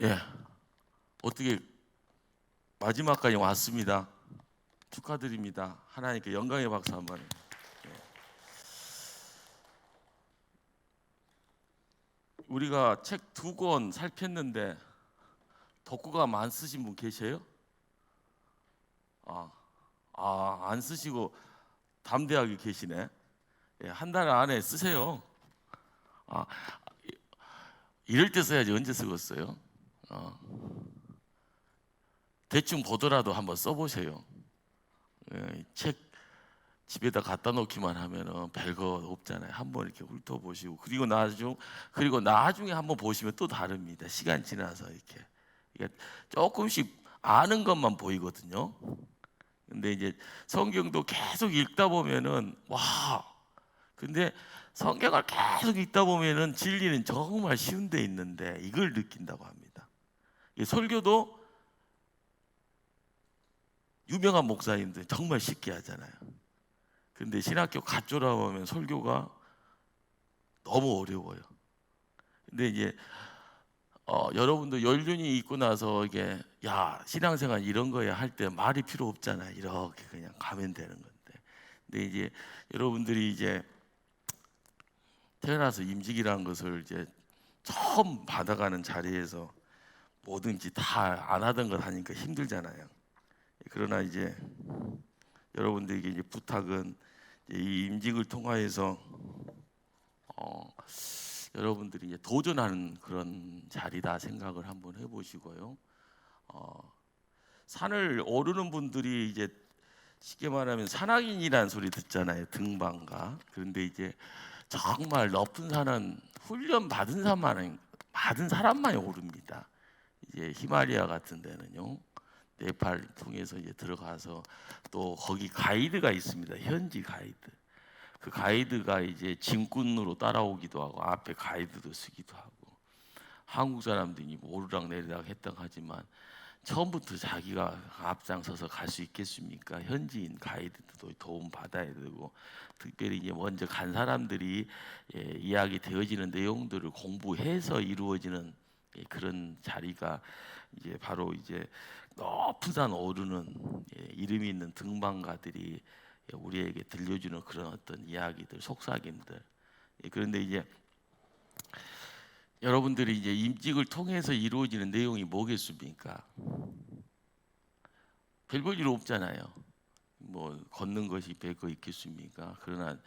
예, 어떻게 마지막까지 왔습니다. 축하드립니다. 하나님께 영광의 박수 한번. 우리가 책 2권 살폈는데 덕구가 안 쓰신 분 계세요? 안 쓰시고 담대하게 계시네. 예, 한 달 안에 쓰세요. 아, 이럴 때 써야지 언제 쓰겠어요? 대충 보더라도 한번 써보세요. 예, 책 집에다 갖다 놓기만 하면은 별거 없잖아요. 한번 이렇게 훑어보시고 그리고 나중에 한번 보시면 또 다릅니다. 시간 지나서 이게 조금씩 아는 것만 보이거든요. 근데 이제 성경도 계속 읽다 보면은 근데 성경을 계속 읽다 보면은 진리는 정말 쉬운 데 있는데 이걸 느낀다고 합니다. 설교도 유명한 목사님들 정말 쉽게 하잖아요. 근데 신학교 갓 졸업하면 설교가 너무 어려워요. 근데 이제 여러분도 연륜이 있고 나서 이게 신앙생활 이런 거야 할 때 말이 필요 없잖아요. 이렇게 그냥 가면 되는 건데. 근데 이제 여러분들이 이제 태어나서 임직이라는 것을 이제 처음 받아가는 자리에서 뭐든지 다 안 하던 걸 하니까 힘들잖아요. 그러나 이제 여러분들에게 이제 부탁은 이 임직을 통하여서 여러분들이 이제 도전하는 그런 자리다 생각을 한번 해보시고요. 산을 오르는 분들이 이제 쉽게 말하면 산악인이라는 소리 듣잖아요. 등반가. 그런데 이제 정말 높은 산은 훈련 받은 사람만이 오릅니다. 이제 히말라야 같은 데는요. 네팔 통해서 이제 들어가서 또 거기 가이드가 있습니다. 현지 가이드. 그 가이드가 이제 짐꾼으로 따라오기도 하고 앞에 가이드도 쓰기도 하고 한국 사람들이 오르락 내리락 했다고 하지만 처음부터 자기가 앞장서서 갈 수 있겠습니까? 현지인 가이드도 도움 받아야 되고 특별히 이제 먼저 간 사람들이 이야기 되어지는 내용들을 공부해서 이루어지는 그런 자리가 이제 바로 이제 높은 산 오르는 이름이 있는 등반가들이 우리에게 들려주는 그런 어떤 이야기들, 속삭임들. 그런데 이제 여러분들이 이제 임직을 통해서 이루어지는 내용이 뭐겠습니까? 별 볼 일 없잖아요. 뭐 걷는 것이 별거 있겠습니까? 그러나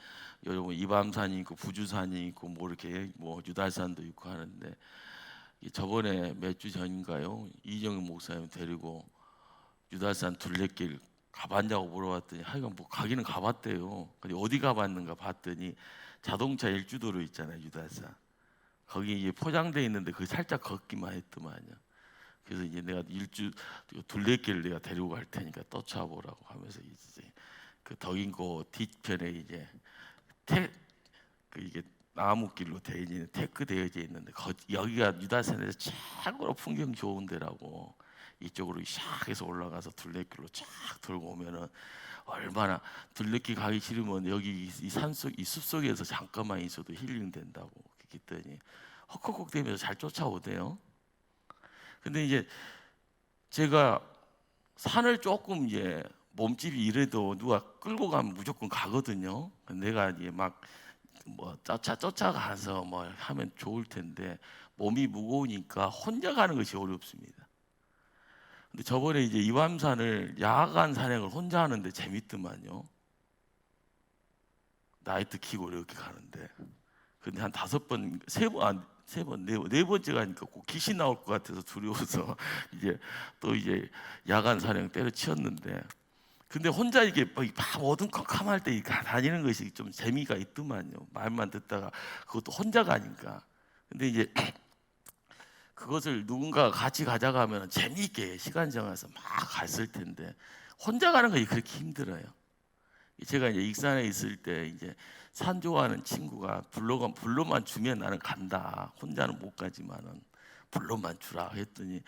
여러분 이밤산이 있고 부주산이 있고 뭐 이렇게 뭐 유달산도 있고 하는데 저번에 몇 주 전인가요? 이정희 목사님 데리고 유달산 둘레길 가봤냐고 물어봤더니 하여간 뭐 가기는 가봤대요. 근데 어디 가봤는가 봤더니 자동차 일주도로 있잖아요, 유달산. 거기 이제 포장돼 있는데 그 살짝 걷기만 했더만요. 그래서 이제 내가 둘레길을 내가 데리고 갈 테니까 떠쳐보라고 하면서 이제 그 덕인고 뒤편에 이제 이게 나무길로 테크 되어져 있는데 여기가 유달산에서 최고로 풍경 좋은 데라고 이쪽으로 샥 해서 올라가서 둘레길로 쫙 돌고 오면은 얼마나 둘레길 가기 싫으면 여기 이 산속 이 숲속에서 잠깐만 있어도 힐링 된다고 그랬더니 헉헉헉 대면서 잘 쫓아오대요. 근데 이제 제가 산을 조금 이제 몸집이 이래도 누가 끌고 가면 무조건 가거든요. 내가 이제 막 뭐 쫓아가서 뭐 하면 좋을 텐데 몸이 무거우니까 혼자 가는 것이 어렵습니다. 근데 저번에 이제 이밤산을 야간 산행을 혼자 하는데 재밌더만요. 나이트 키고 이렇게 가는데 근데 한 5번, 3번, 네 번째 가니까 꼭 귀신 나올 것 같아서 두려워서 이제 또 이제 야간 산행 때려치웠는데 근데 혼자 이게 밤 어둠컴컴할 때 다니는 것이 좀 재미가 있더만요. 말만 듣다가 그것도 혼자 가니까. 근데 이제 그것을 누군가 같이 가자고 하면 재미있게 시간 정해서 막 갔을 텐데 혼자 가는 것이 그렇게 힘들어요. 제가 이제 익산에 있을 때 이제 산 좋아하는 친구가 불로만 주면 나는 간다. 혼자는 못 가지만은 불로만 주라 했더니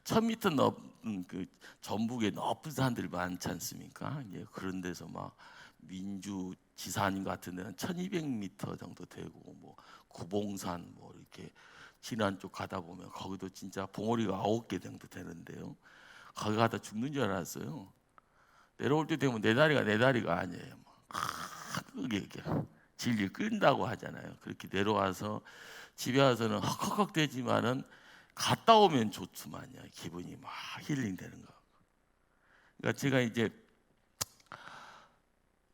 1,000m 높은 그 전북에 높은 산들 많지 않습니까? 이제 그런 데서 막 민주 지산 같은 데는 1,200m 정도 되고 뭐 구봉산 뭐 이렇게 진안 쪽 가다 보면 거기도 진짜 봉우리가 9개 정도 되는데요. 거기 가다 죽는 줄 알았어요. 내려올 때 되면 내 다리가 아니에요. 크게 질질 끈다고 하잖아요. 그렇게 내려와서 집에 와서는 헉헉헉 되지만은 갔다 오면 좋지만요. 기분이 막 힐링되는 거. 그러니까 제가 이제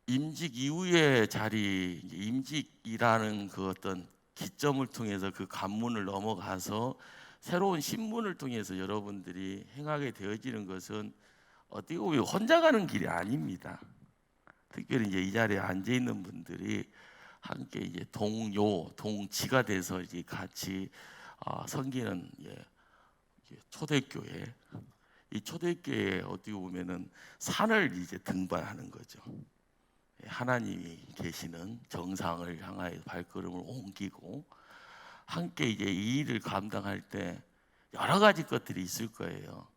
임직 이후의 자리, 임직이라는 그 어떤 기점을 통해서 그 관문을 넘어가서 새로운 신문을 통해서 여러분들이 행하게 되어지는 것은 어떻게 보면 혼자 가는 길이 아닙니다. 특별히 이제 이 자리에 앉아 있는 분들이 함께 이제 동지가 돼서 이제 같이 섬기는 초대교회. 이 초대교회에 어떻게 보면은 산을 이제 등반하는 거죠. 하나님이 계시는 정상을 향하여 발걸음을 옮기고 함께 이제 이 일을 감당할 때 여러 가지 것들이 있을 거예요.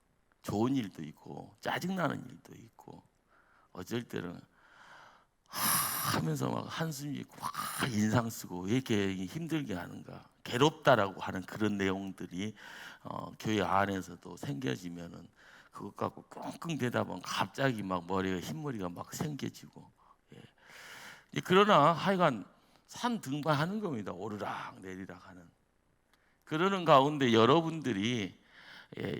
좋은 일도 있고 짜증나는 일도 있고 어쩔 때는 하면서 막 한숨 짓고 막 인상 쓰고 왜 이렇게 힘들게 하는가, 괴롭다라고 하는 그런 내용들이 교회 안에서도 생겨지면은 그것 갖고 끙끙대다 보면 갑자기 막 머리가 흰머리가 막 생겨지고, 그러나 하여간 산 등반하는 겁니다. 오르락 내리락 하는. 그러는 가운데 여러분들이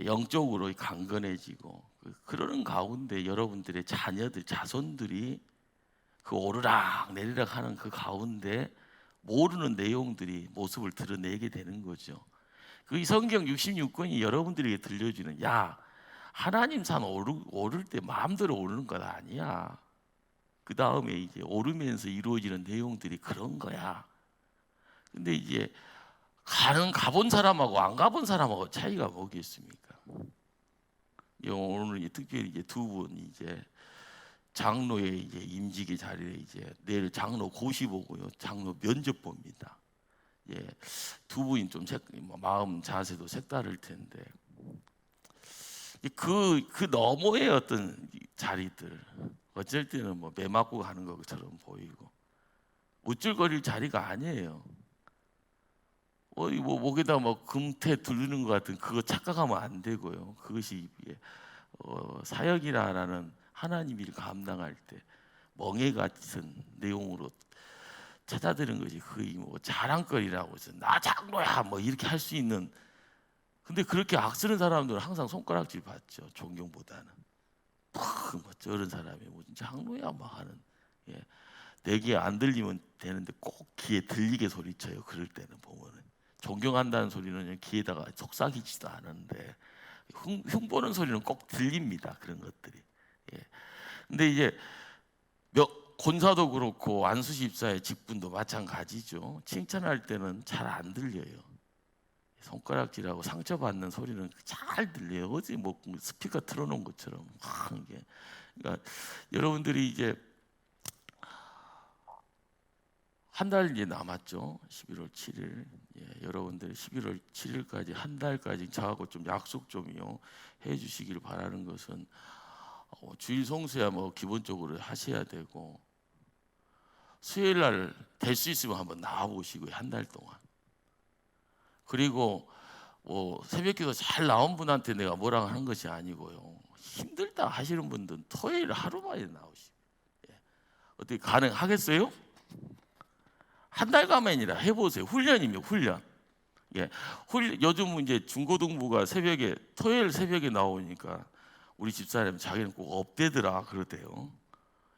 영적으로 강건해지고, 그러는 가운데 여러분들의 자녀들, 자손들이 그 오르락 내리락 하는 그 가운데 모르는 내용들이 모습을 드러내게 되는 거죠. 그 이 성경 66권이 여러분들에게 들려주는, 야, 하나님 산 오를 때 마음대로 오르는 건 아니야. 그 다음에 이제 오르면서 이루어지는 내용들이 그런 거야. 근데 이제 가본 사람하고 안 가본 사람하고 차이가 뭐겠습니까? 오늘 특별히 이제 두 분 이제 장로의 이제 임직의 자리에 이제 내일 장로 고시 보고요, 장로 면접 봅니다. 두 분이 좀 마음 자세도 색다를 텐데 그 너머의 어떤 자리들, 어쩔 때는 뭐 매 맞고 가는 것처럼 보이고 우쭐거릴 자리가 아니에요. 뭐 목에다 뭐 금태 두르는 것 같은 그거 착각하면 안 되고요. 그것이 사역이라는 하나님 일 감당할 때 멍에 같은 내용으로 찾아드는 것이 거의 뭐 자랑거리라고 해서 나 장로야 뭐 이렇게 할 수 있는. 근데 그렇게 악쓰는 사람들은 항상 손가락질 받죠. 존경보다는 뭐 저런 사람이 무슨 장로야 막 하는. 내 귀에 안 들리면 되는데 꼭 귀에 들리게 소리쳐요. 그럴 때는 보면은 존경한다는 소리는 귀에다가 속삭이지도 않은데 흉보는 소리는 꼭 들립니다. 그런 것들이. 근데 이제 권사도 그렇고 안수시 입사의 직분도 마찬가지죠. 칭찬할 때는 잘 안 들려요. 손가락질하고 상처받는 소리는 잘 들려요. 어디 뭐 스피커 틀어놓은 것처럼 하는 게. 그러니까 여러분들이 이제 한 달 이제 남았죠. 11월 7일. 여러분들 11월 7일까지 한 달까지 저하고 좀 약속 좀요 해주시길 바라는 것은 주일 성수야 뭐 기본적으로 하셔야 되고, 수요일 날 될 수 있으면 한번 나와 보시고요, 한 달 동안. 그리고 새벽기도 잘 나온 분한테 내가 뭐라고 하는 것이 아니고요, 힘들다 하시는 분들은 토요일 하루만에 나오시고. 어떻게 가능하겠어요? 한 달간만이라 해보세요. 훈련이며 훈련. 요즘 이제 중고등부가 토요일 새벽에 나오니까 우리 집사람 자기는 꼭 업되더라 그러대요.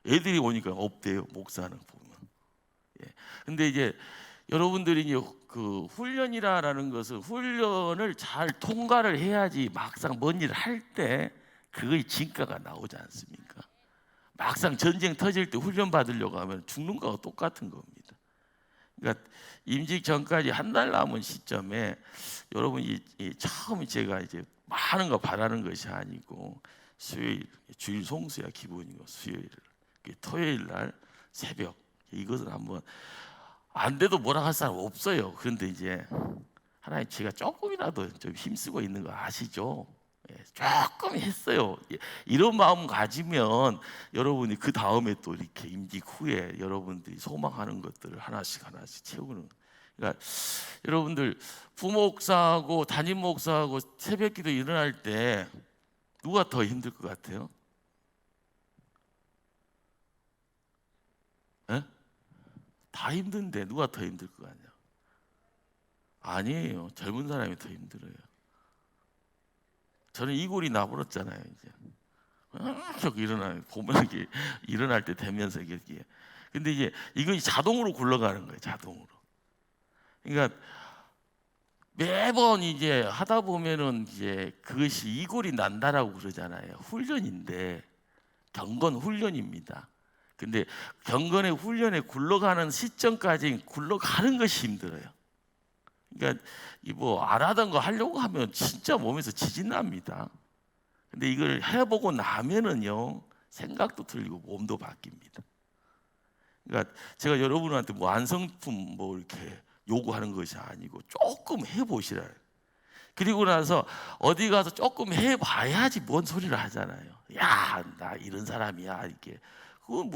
애들이 오니까 업돼요, 목사는 보면. 근데 이제 여러분들이 이제 그 훈련이라는 것은 훈련을 잘 통과를 해야지 막상 뭔 일을 할 때 그의 진가가 나오지 않습니까? 막상 전쟁 터질 때 훈련 받으려고 하면 죽는 거와 똑같은 겁니다. 그러니까 임직 전까지 한 달 남은 시점에 여러분이 처음 제가 이제 많은 거 바라는 것이 아니고, 수요일 주일 송수야 기본이고, 수요일 토요일 날 새벽 이것은 한번 안 돼도 뭐라 할 사람 없어요. 그런데 이제 하나님 제가 조금이라도 좀 힘쓰고 있는 거 아시죠? 조금 했어요. 이런 마음 가지면 여러분이 그 다음에 또 이렇게 임직 후에 여러분들이 소망하는 것들을 하나씩 채우는. 그러니까 여러분들 부목사하고 담임 목사하고 새벽기도 일어날 때 누가 더 힘들 것 같아요? 에? 다 힘든데 누가 더 힘들 것 같냐? 아니에요. 젊은 사람이 더 힘들어요. 저는 이골이 나버렸잖아요. 이제 계속 보면 이게 일어날 때 되면서 이게. 근데 이제 이건 자동으로 굴러가는 거예요. 자동으로. 그러니까 매번 이제 하다 보면은 이제 그것이 이골이 난다라고 그러잖아요. 훈련인데 경건 훈련입니다. 근데 경건의 훈련에 굴러가는 시점까지 굴러가는 것이 힘들어요. 그러니까 이 뭐 안 하던 거 하려고 하면 진짜 몸에서 지진 납니다. 근데 이걸 해보고 나면은요 생각도 틀리고 몸도 바뀝니다. 그러니까 제가 여러분한테 뭐 완성품 뭐 이렇게 요구하는 것이 아니고 조금 해보시라요. 그리고 나서 어디 가서 조금 해봐야지 뭔 소리를 하잖아요. 야, 나 이런 사람이야 이렇게. 그건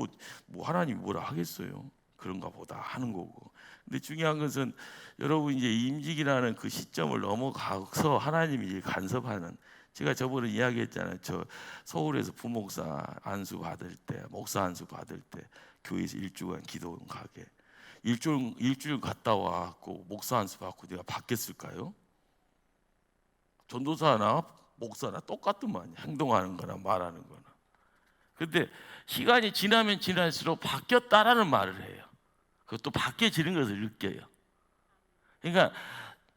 뭐 하나님이 뭐라 하겠어요. 그런가 보다 하는 거고. 근데 중요한 것은 여러분 이제 임직이라는 그 시점을 넘어가서 하나님이 이제 간섭하는. 제가 저번에 이야기했잖아요. 저 서울에서 부목사 안수 받을 때, 목사 안수 받을 때 교회에서 일주간 기도 가게. 일주일 갔다 와갖고 목사 안수 받고 내가 받겠을까요? 전도사나 목사나 똑같더만 행동하는 거나 말하는 거나. 근데 시간이 지나면 지날수록 바뀌었다라는 말을 해요. 그것도 바뀌어지는 것을 느껴요. 그러니까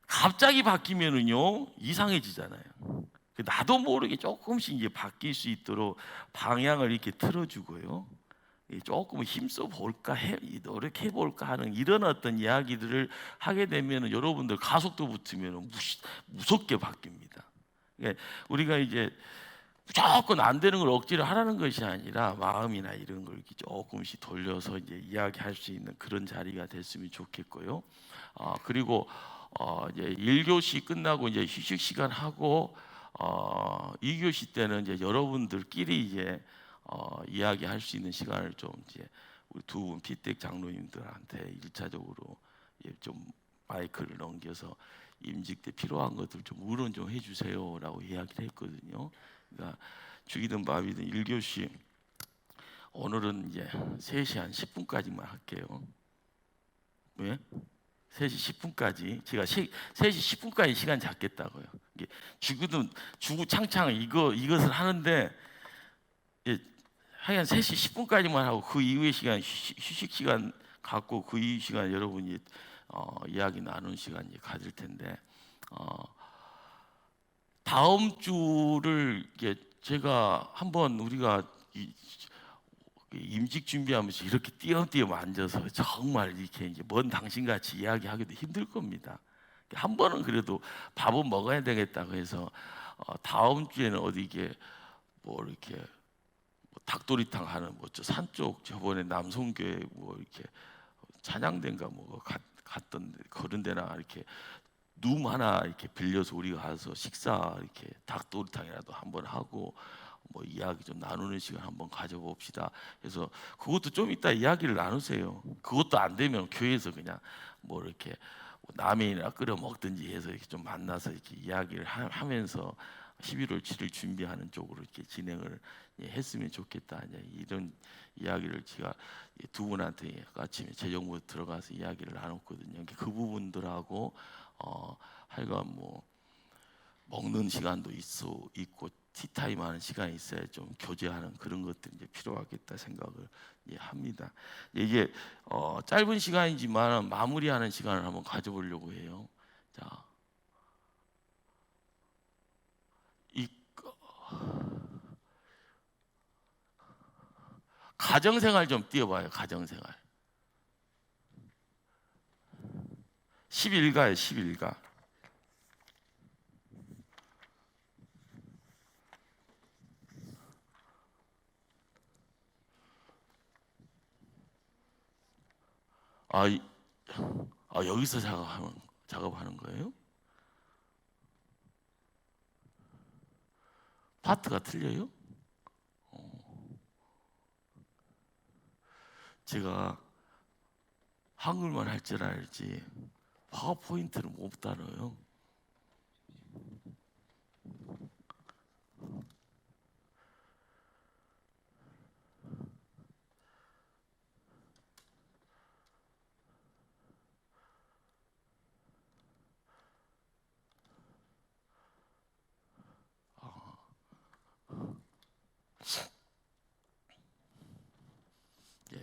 갑자기 바뀌면은요 이상해지잖아요. 나도 모르게 조금씩 이제 바뀔 수 있도록 방향을 이렇게 틀어주고요. 조금 힘써 볼까 노력해 볼까 하는 이런 어떤 이야기들을 하게 되면 여러분들 가속도 붙으면 무섭게 바뀝니다. 그러니까 우리가 이제 무조건 안 되는 걸 억지로 하라는 것이 아니라 마음이나 이런 걸 이렇게 조금씩 돌려서 이제 이야기할 수 있는 그런 자리가 됐으면 좋겠고요. 그리고 이제 1교시 끝나고 이제 휴식 시간 하고 2교시 때는 이제 여러분들끼리 이제 이야기할 수 있는 시간을 좀 이제 우리 두 분 피택 장로님들한테 1차적으로 좀 마이크를 넘겨서 임직 때 필요한 것들 좀 의논 좀 해주세요라고 이야기를 했거든요. 그러니까 죽이든 밥이든 1교시 오늘은 이제 3시 한 10분까지만 할게요. 왜? 3시 10분까지 제가 3시 10분까지 시간 잡겠다고요. 죽이든 주구창창 이것을 하는데 하여간 3시 10분까지만 하고 그 이후의 시간 휴식 시간 갖고 그 이후 시간 여러분이 이야기 나누는 시간 가질 텐데 다음 주를 제가 한번 우리가 임직 준비하면서 이렇게 띄엄띄엄 앉아서 정말 이렇게 이제 먼 당신같이 이야기하기도 힘들 겁니다. 한 번은 그래도 밥은 먹어야 되겠다고 해서 다음 주에는 어디 이게 뭐 이렇게 닭도리탕 하는 저 산쪽 저번에 남성교회 뭐 이렇게 찬양대인가 뭐 갔던데 그런 데나 이렇게 룸 하나 이렇게 빌려서 우리가 가서 식사 이렇게 닭도리탕이라도 한번 하고 뭐 이야기 좀 나누는 시간 한번 가져봅시다. 그래서 그것도 좀 이따 이야기를 나누세요. 그것도 안 되면 교회에서 그냥 뭐 이렇게 라면이나 끓여 먹든지 해서 이렇게 좀 만나서 이렇게 이야기를 하면서 11월 7일 준비하는 쪽으로 이렇게 진행을 했으면 좋겠다. 이런 이야기를 제가 두 분한테 아침에 재정부 들어가서 이야기를 나눴거든요. 그 부분들하고 하여간 뭐 먹는 시간도 있고 티타임 하는 시간이 있어야 좀 교제하는 그런 것들이 이제 필요하겠다 생각을 합니다. 이게 짧은 시간이지만 마무리하는 시간을 한번 가져보려고 해요. 자, 가정생활 좀 띄워봐요. 가정생활 11가에 11가 아, 여기서 작업하는 거예요? 파트가 틀려요? 제가 한글만 할 줄 알지 파워포인트를 못 다뤄요.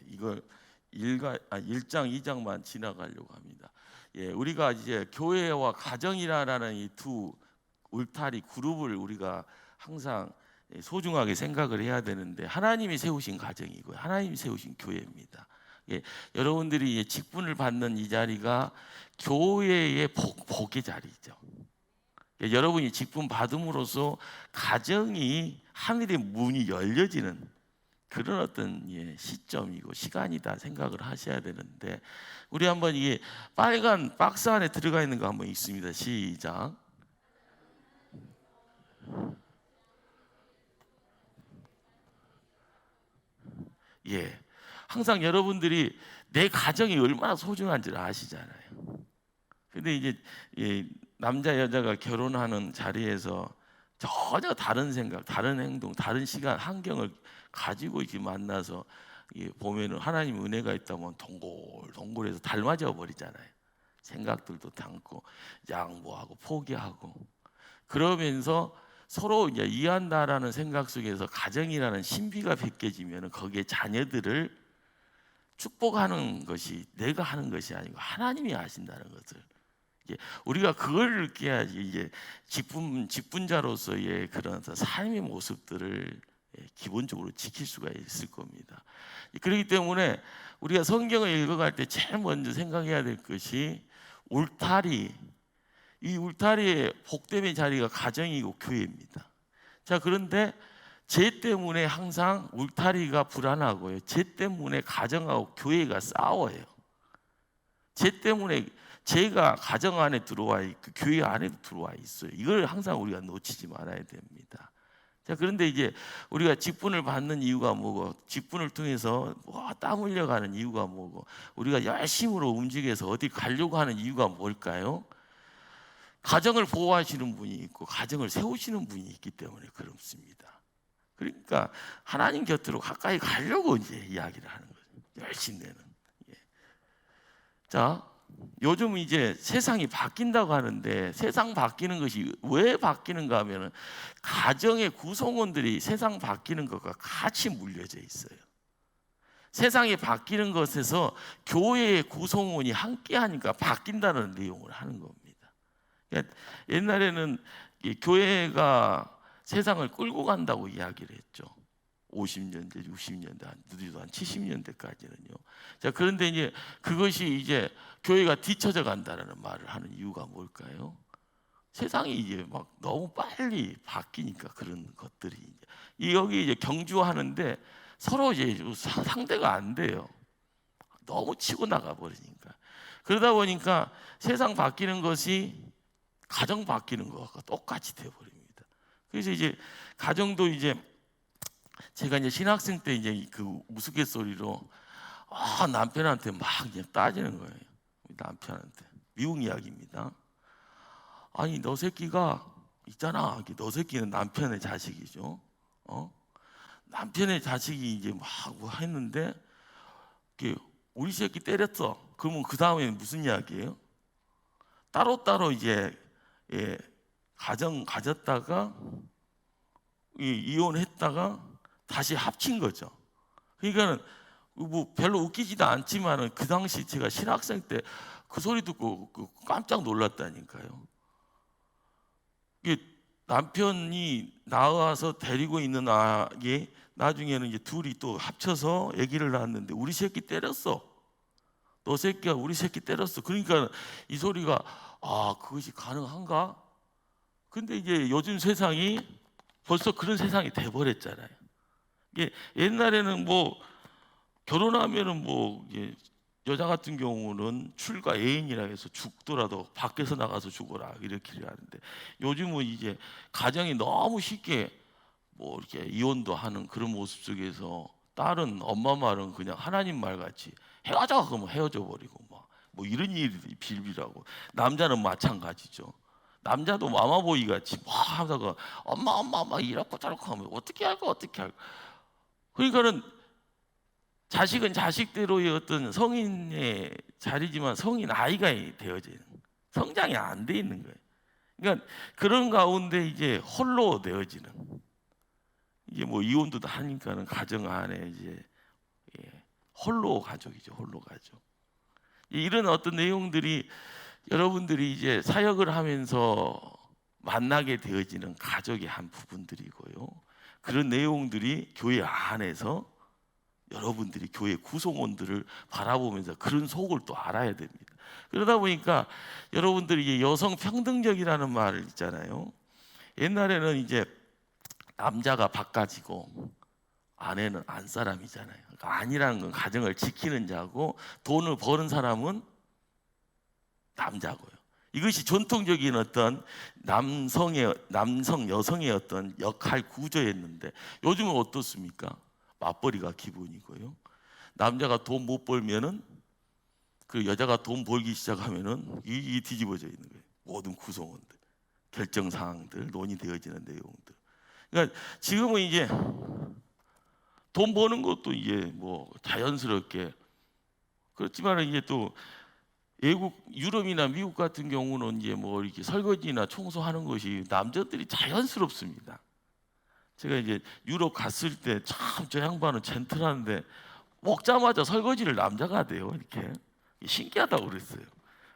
이걸 1장 2장만 지나가려고 합니다. 우리가 이제 교회와 가정이라는 이 두 울타리 그룹을 우리가 항상 소중하게 생각을 해야 되는데, 하나님이 세우신 가정이고요, 하나님이 세우신 교회입니다. 여러분들이 직분을 받는 이 자리가 교회의 복의 자리죠. 여러분이 직분 받음으로써 가정이 하늘의 문이 열려지는 그런 어떤 시점이고 시간이다 생각을 하셔야 되는데, 우리 한번 이게 빨간 박스 안에 들어가 있는 거 한번 있습니다. 시작. 항상 여러분들이 내 가정이 얼마나 소중한지를 아시잖아요. 근데 이제 남자 여자가 결혼하는 자리에서 전혀 다른 생각, 다른 행동, 다른 시간, 환경을 가지고 이렇게 만나서 보면은 하나님 은혜가 있다면 동골동골해서 닮아져 버리잖아요. 생각들도 닮고 양보하고 포기하고, 그러면서 서로 이제 이해한다라는 생각 속에서 가정이라는 신비가 벗겨지면은 거기에 자녀들을 축복하는 것이 내가 하는 것이 아니고 하나님이 하신다는 것을 우리가 그걸 느껴야지 이제 직분자로서의 그런 삶의 모습들을 기본적으로 지킬 수가 있을 겁니다. 그렇기 때문에 우리가 성경을 읽어갈 때 제일 먼저 생각해야 될 것이 울타리, 이 울타리의 복됨의 자리가 가정이고 교회입니다. 자, 그런데 죄 때문에 항상 울타리가 불안하고요, 죄 때문에 가정하고 교회가 싸워요. 죄 때문에 죄가 가정 안에 들어와 있고 교회 안에도 들어와 있어요. 이걸 항상 우리가 놓치지 말아야 됩니다. 자, 그런데 이제 우리가 직분을 받는 이유가 뭐고, 직분을 통해서 땀 흘려가는 이유가 뭐고, 우리가 열심으로 움직여서 어디 가려고 하는 이유가 뭘까요? 가정을 보호하시는 분이 있고 가정을 세우시는 분이 있기 때문에 그렇습니다. 그러니까 하나님 곁으로 가까이 가려고 이제 이야기를 하는 거죠. 열심히 내는. 자, 요즘 이제 세상이 바뀐다고 하는데, 세상 바뀌는 것이 왜 바뀌는가 하면은 가정의 구성원들이 세상 바뀌는 것과 같이 물려져 있어요. 세상이 바뀌는 것에서 교회의 구성원이 함께 하니까 바뀐다는 내용을 하는 겁니다. 그러니까 옛날에는 교회가 세상을 끌고 간다고 이야기를 했죠. 50년대, 60년대, 늦어도 한 70년대까지는요. 자, 그런데 이제 그것이 이제 교회가 뒤처져 간다는 말을 하는 이유가 뭘까요? 세상이 이제 막 너무 빨리 바뀌니까 그런 것들이 이제 여기 이제 경주하는데 서로 이제 상대가 안 돼요. 너무 치고 나가 버리니까. 그러다 보니까 세상 바뀌는 것이 가정 바뀌는 것과 똑같이 되어 버립니다. 그래서 이제 가정도 이제 제가 이제 신학생 때 이제 그 우스갯소리로 남편한테 막 그냥 따지는 거예요. 남편한테. 미국 이야기입니다. 아니, 너 새끼가 있잖아. 너 새끼는 남편의 자식이죠. 남편의 자식이 이제 막 했는데 우리 새끼 때렸어. 그러면 그 다음에 무슨 이야기예요? 따로따로 이제 가정 가졌다가 이혼했다가 다시 합친 거죠. 그러니까는 뭐 별로 웃기지도 않지만은 그 당시 제가 신학생 때 그 소리 듣고 깜짝 놀랐다니까요. 이게 남편이 나와서 데리고 있는 아기 나중에는 이제 둘이 또 합쳐서 아기를 낳았는데 우리 새끼 때렸어. 너 새끼가 우리 새끼 때렸어. 그러니까 이 소리가 그것이 가능한가? 근데 이제 요즘 세상이 벌써 그런 세상이 돼버렸잖아요. 이게 옛날에는 뭐 결혼하면은 뭐 여자 같은 경우는 출가 애인이라 해서 죽더라도 밖에서 나가서 죽어라 이렇게 하는데, 요즘은 이제 가정이 너무 쉽게 뭐 이렇게 이혼도 하는 그런 모습 속에서 딸은 엄마 말은 그냥 하나님 말 같이 헤어져 그러면 헤어져 버리고 막 뭐 이런 일이 빌비라고. 남자는 마찬가지죠. 남자도 마마보이 같이 막 하다가 엄마 이렇고 저렇고 하면 어떻게 할까 어떻게 할까. 그러니까는 자식은 자식대로의 어떤 성인의 자리지만 성인 아이가 되어지는, 성장이 안 돼 있는 거예요. 그러니까 그런 가운데 이제 홀로 되어지는, 이게 뭐 이혼도 하니까는 가정 안에 이제 홀로 가족이죠. 홀로 가족. 이런 어떤 내용들이 여러분들이 이제 사역을 하면서 만나게 되어지는 가족의 한 부분들이고요. 그런 내용들이 교회 안에서 여러분들이 교회 구성원들을 바라보면서 그런 속을 또 알아야 됩니다. 그러다 보니까 여러분들이 이제 여성 평등적이라는 말 있잖아요. 옛날에는 이제 남자가 바꿔지고 아내는 안 사람이잖아요. 그러니까 안이라는 건 가정을 지키는 자고 돈을 버는 사람은 남자고요. 이것이 전통적인 어떤 남성 여성의 어떤 역할 구조였는데 요즘은 어떻습니까? 맞벌이가 기본이고요. 남자가 돈 못 벌면은 그 여자가 돈 벌기 시작하면은 이 뒤집어져 있는 거예요. 모든 구성원들, 결정 사항들, 논의되어지는 내용들. 그러니까 지금은 이제 돈 버는 것도 이제 뭐 자연스럽게, 그렇지만 이제 또 외국 유럽이나 미국 같은 경우는 이제 뭐 이렇게 설거지나 청소하는 것이 남자들이 자연스럽습니다. 제가 이제 유럽 갔을 때 참 저 양반은 젠틀한데 먹자마자 설거지를 남자가 돼요. 이렇게 신기하다고 그랬어요.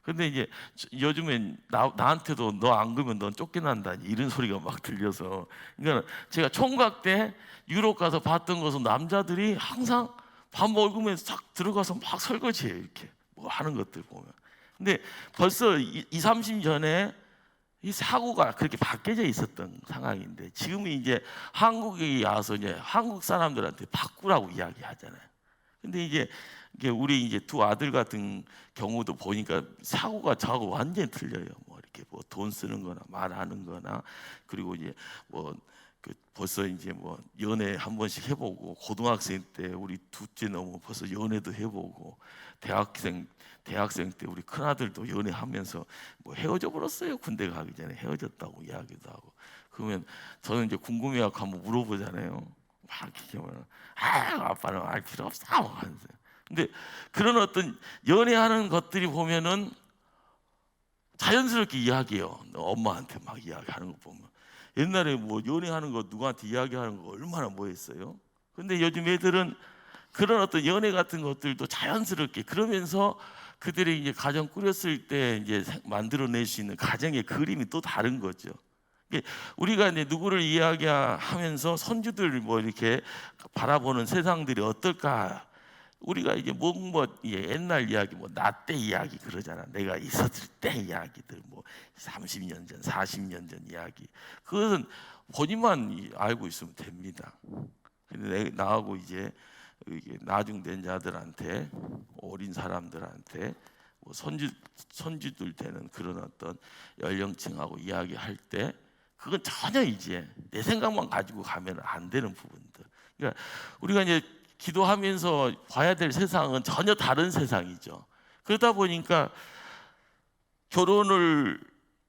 근데 이제 요즘엔 나한테도 너 안 그러면 넌 쫓겨난다 이런 소리가 막 들려서, 그러니까 제가 총각 때 유럽 가서 봤던 것은 남자들이 항상 밥 먹으면서 싹 들어가서 막 설거지해요. 이렇게 뭐 하는 것들 보면. 근데 벌써 30년 전에 이 사고가 그렇게 바뀌어져 있었던 상황인데 지금은 이제 한국에 와서 이제 한국 사람들한테 바꾸라고 이야기하잖아요. 근데 이제 우리 이제 두 아들 같은 경우도 보니까 사고가 저하고 완전히 틀려요. 뭐 이렇게 뭐 돈 쓰는 거나 말하는 거나, 그리고 이제 뭐 그 벌써 이제 뭐 연애 한 번씩 해보고, 고등학생 때 우리 둘째 너무 벌써 연애도 해보고, 대학생 때 우리 큰 아들도 연애하면서 뭐 헤어져 버렸어요. 군대 가기 전에 헤어졌다고 이야기도 하고. 그러면 저는 이제 궁금해갖고 한번 물어보잖아요. 막 이렇게 하면 아빠는 알 필요 없어 하면서. 근데 그런 어떤 연애하는 것들이 보면은 자연스럽게 이야기해요. 엄마한테 막 이야기하는 거 보면 옛날에 뭐 연애하는 거 누구한테 이야기하는 거 얼마나 뭐했어요. 근데 요즘 애들은 그런 어떤 연애 같은 것들도 자연스럽게, 그러면서 그들이 이제 가정 꾸렸을 때 이제 만들어낼 수 있는 가정의 그림이 또 다른 거죠. 우리가 이제 누구를 이야기하면서 선주들 뭐 이렇게 바라보는 세상들이 어떨까? 우리가 이제 뭐 옛날 이야기, 뭐 나 때 이야기 그러잖아. 내가 있었을 때 이야기들, 뭐 30년 전, 40년 전 이야기. 그것은 본인만 알고 있으면 됩니다. 근데 나하고 이제 나중된 자들한테, 어린 사람들한테, 뭐 선주들 되는 그런 어떤 연령층하고 이야기할 때 그건 전혀 이제 내 생각만 가지고 가면 안 되는 부분들. 그러니까 우리가 이제 기도하면서 봐야 될 세상은 전혀 다른 세상이죠. 그러다 보니까 결혼을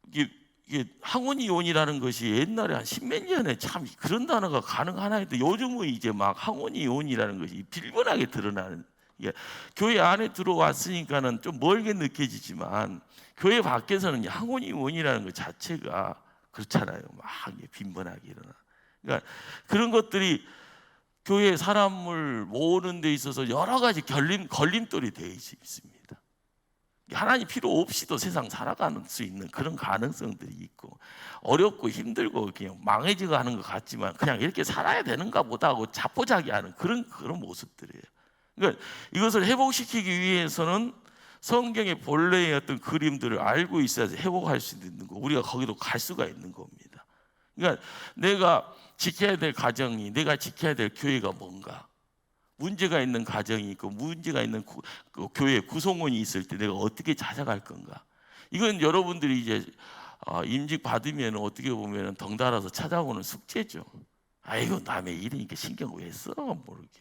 이게 항혼이혼이라는 것이 옛날에 한 십몇 년에 참 그런 단어가 가능하나 했는데 요즘은 이제 막 항혼이혼이라는 것이 빌번하게 드러나는, 이게 교회 안에 들어왔으니까는 좀 멀게 느껴지지만 교회 밖에서는 항혼이혼이라는 것 자체가 그렇잖아요. 막 빈번하게 일어나. 그러니까 그런 것들이 교회 사람을 모으는 데 있어서 여러 가지 걸림돌이 되어 있습니다. 하나님 필요 없이도 세상 살아가는 수 있는 그런 가능성들이 있고, 어렵고 힘들고 그냥 망해지고 하는 것 같지만 그냥 이렇게 살아야 되는가 보다 하고 자포자기하는 그런 모습들이에요. 그러니까 이것을 회복시키기 위해서는 성경의 본래의 어떤 그림들을 알고 있어야지 회복할 수 있는 거, 우리가 거기도 갈 수가 있는 겁니다. 그러니까 내가 지켜야 될 가정이, 내가 지켜야 될 교회가 뭔가, 문제가 있는 가정이 있고 문제가 있는 교회 구성원이 있을 때 내가 어떻게 찾아갈 건가. 이건 여러분들이 이제 임직 받으면 어떻게 보면 덩달아서 찾아오는 숙제죠. 아이고 남의 일이니까 신경 왜 써? 모르게.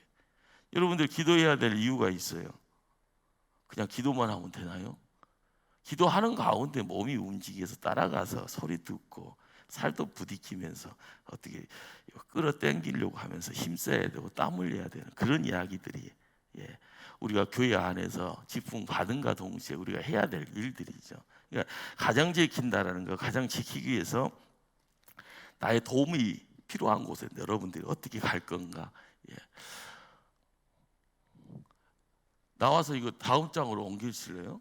여러분들 기도해야 될 이유가 있어요. 그냥 기도만 하면 되나요? 기도하는 가운데 몸이 움직여서 따라가서 소리 듣고 살도 부딪히면서 어떻게 끌어당기려고 하면서 힘써야 되고 땀 흘려야 되는 그런 이야기들이 우리가 교회 안에서 직분 받은가 동시에 우리가 해야 될 일들이죠. 그러니까 가장 지킨다라는 거, 가장 지키기 위해서 나의 도움이 필요한 곳에 여러분들이 어떻게 갈 건가? 나와서 이거 다음 장으로 옮기실래요?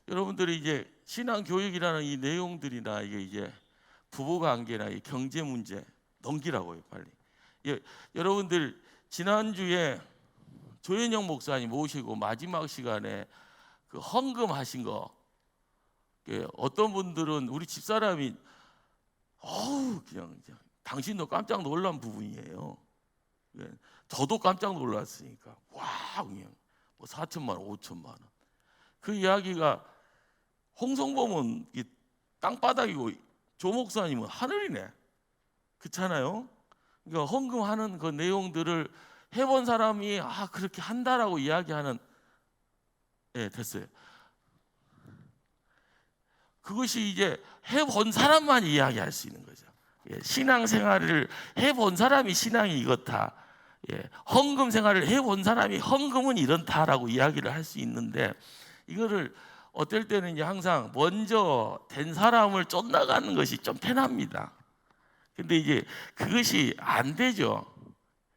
여러분들이 이제 신앙 교육이라는 이 내용들이나 이게 이제 부부 관계나 이 경제 문제 넘기라고요, 빨리. 여러분들 지난주에 조현영 목사님 모시고 마지막 시간에 그 헌금하신 거, 어떤 분들은 우리 집사람이 그냥 당신도 깜짝 놀란 부분이에요. 저도 깜짝 놀랐으니까 그냥 뭐 4천만 원, 5천만 원. 그 이야기가 홍성범은 땅바닥이고 조 목사님은 하늘이네. 그렇잖아요. 그러니까 헌금하는 그 내용들을 해본 사람이 그렇게 한다라고 이야기하는 됐어요. 그것이 이제 해본 사람만 이야기할 수 있는 거죠. 신앙생활을 해본 사람이 신앙이 이렇다. 헌금 생활을 해본 사람이 헌금은 이렇다라고 이야기를 할 수 있는데 이거를 어떨 때는 이제 항상 먼저 된 사람을 쫓나가는 것이 좀 편합니다. 근데 이제 그것이 안 되죠.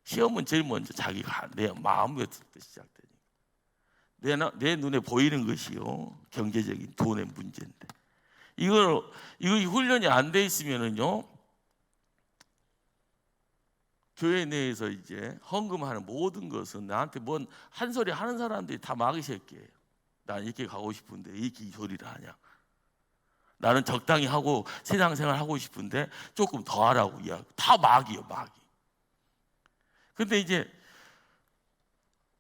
시험은 제일 먼저 자기가 내 마음부터 시작되니까 내 눈에 보이는 것이요 경제적인 돈의 문제인데 이거 훈련이 안 돼 있으면은요 교회 내에서 이제 헌금하는 모든 것은 나한테 뭔 한 소리 하는 사람들이 다 마귀 새끼예요. 난 이렇게 가고 싶은데 이렇게 이 소리를 하냐? 나는 적당히 하고 세상 생활 하고 싶은데 조금 더 하라고 이야기. 다 마귀요, 마귀. 근데 이제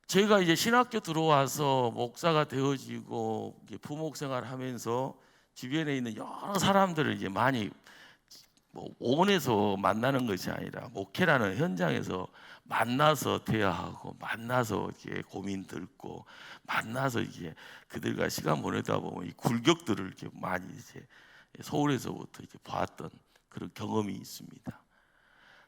제가 이제 신학교 들어와서 목사가 되어지고 부목 생활하면서 주변에 있는 여러 사람들을 이제 많이 원에서 만나는 것이 아니라 목회라는 현장에서 만나서 대화하고 만나서 이렇게 고민 듣고 만나서 이제 그들과 시간 보내다 보면 이 굴격들을 이렇게 많이 이제 서울에서부터 이제 봤던 그런 경험이 있습니다.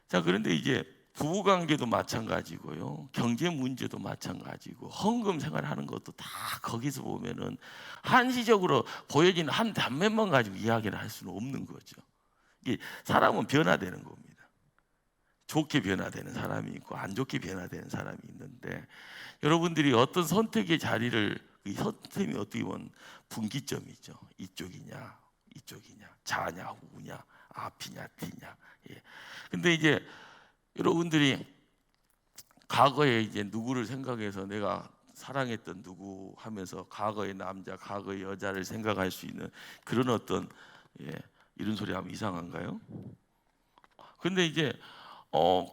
자, 그런데 이제 부부 관계도 마찬가지고요, 경제 문제도 마찬가지고 헌금 생활하는 것도 다 거기서 보면은 한시적으로 보여지는 한 단면만 가지고 이야기를 할 수는 없는 거죠. 사람은 변화되는 겁니다. 좋게 변화되는 사람이 있고 안 좋게 변화되는 사람이 있는데 여러분들이 어떤 선택의 자리를 이 선택이 어떻게 보면 분기점이죠. 이쪽이냐 이쪽이냐 좌냐 우냐 앞이냐 뒤냐. 근데 이제 여러분들이 과거에 이제 누구를 생각해서 내가 사랑했던 누구 하면서 과거의 남자 과거의 여자를 생각할 수 있는 그런 어떤 이런 소리 하면 이상한가요? 근데 이제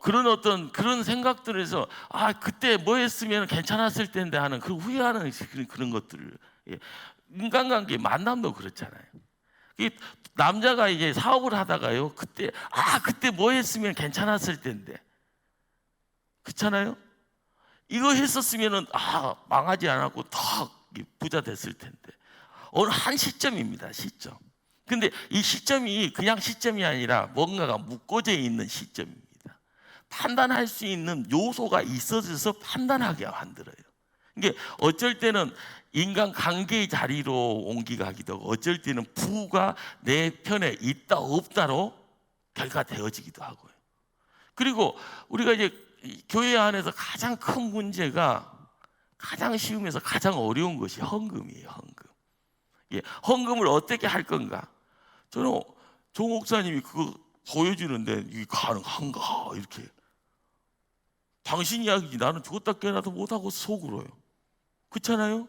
그런 생각들에서 그때 뭐 했으면 괜찮았을 텐데 하는 그 후회하는 그런 것들. 인간관계 만남도 그렇잖아요. 남자가 이제 사업을 하다가요 그때 뭐 했으면 괜찮았을 텐데 그렇잖아요. 이거 했었으면은 망하지 않았고 더 부자 됐을 텐데 어느 한 시점입니다. 시점. 근데 이 시점이 그냥 시점이 아니라 뭔가가 묶어져 있는 시점입니다. 판단할 수 있는 요소가 있어져서 판단하게 만들어요. 이게 어쩔 때는 인간 관계의 자리로 옮기가기도 하고 어쩔 때는 부가 내 편에 있다 없다로 결과되어지기도 하고요. 그리고 우리가 이제 교회 안에서 가장 큰 문제가 가장 쉬우면서 가장 어려운 것이 헌금이에요. 헌금. 헌금을 어떻게 할 건가? 저는 조 목사님이 그거 보여주는데 이게 가능한가 이렇게. 당신 이야기지 나는 죽었다 깨어나도 못하고 속으로요. 그렇잖아요?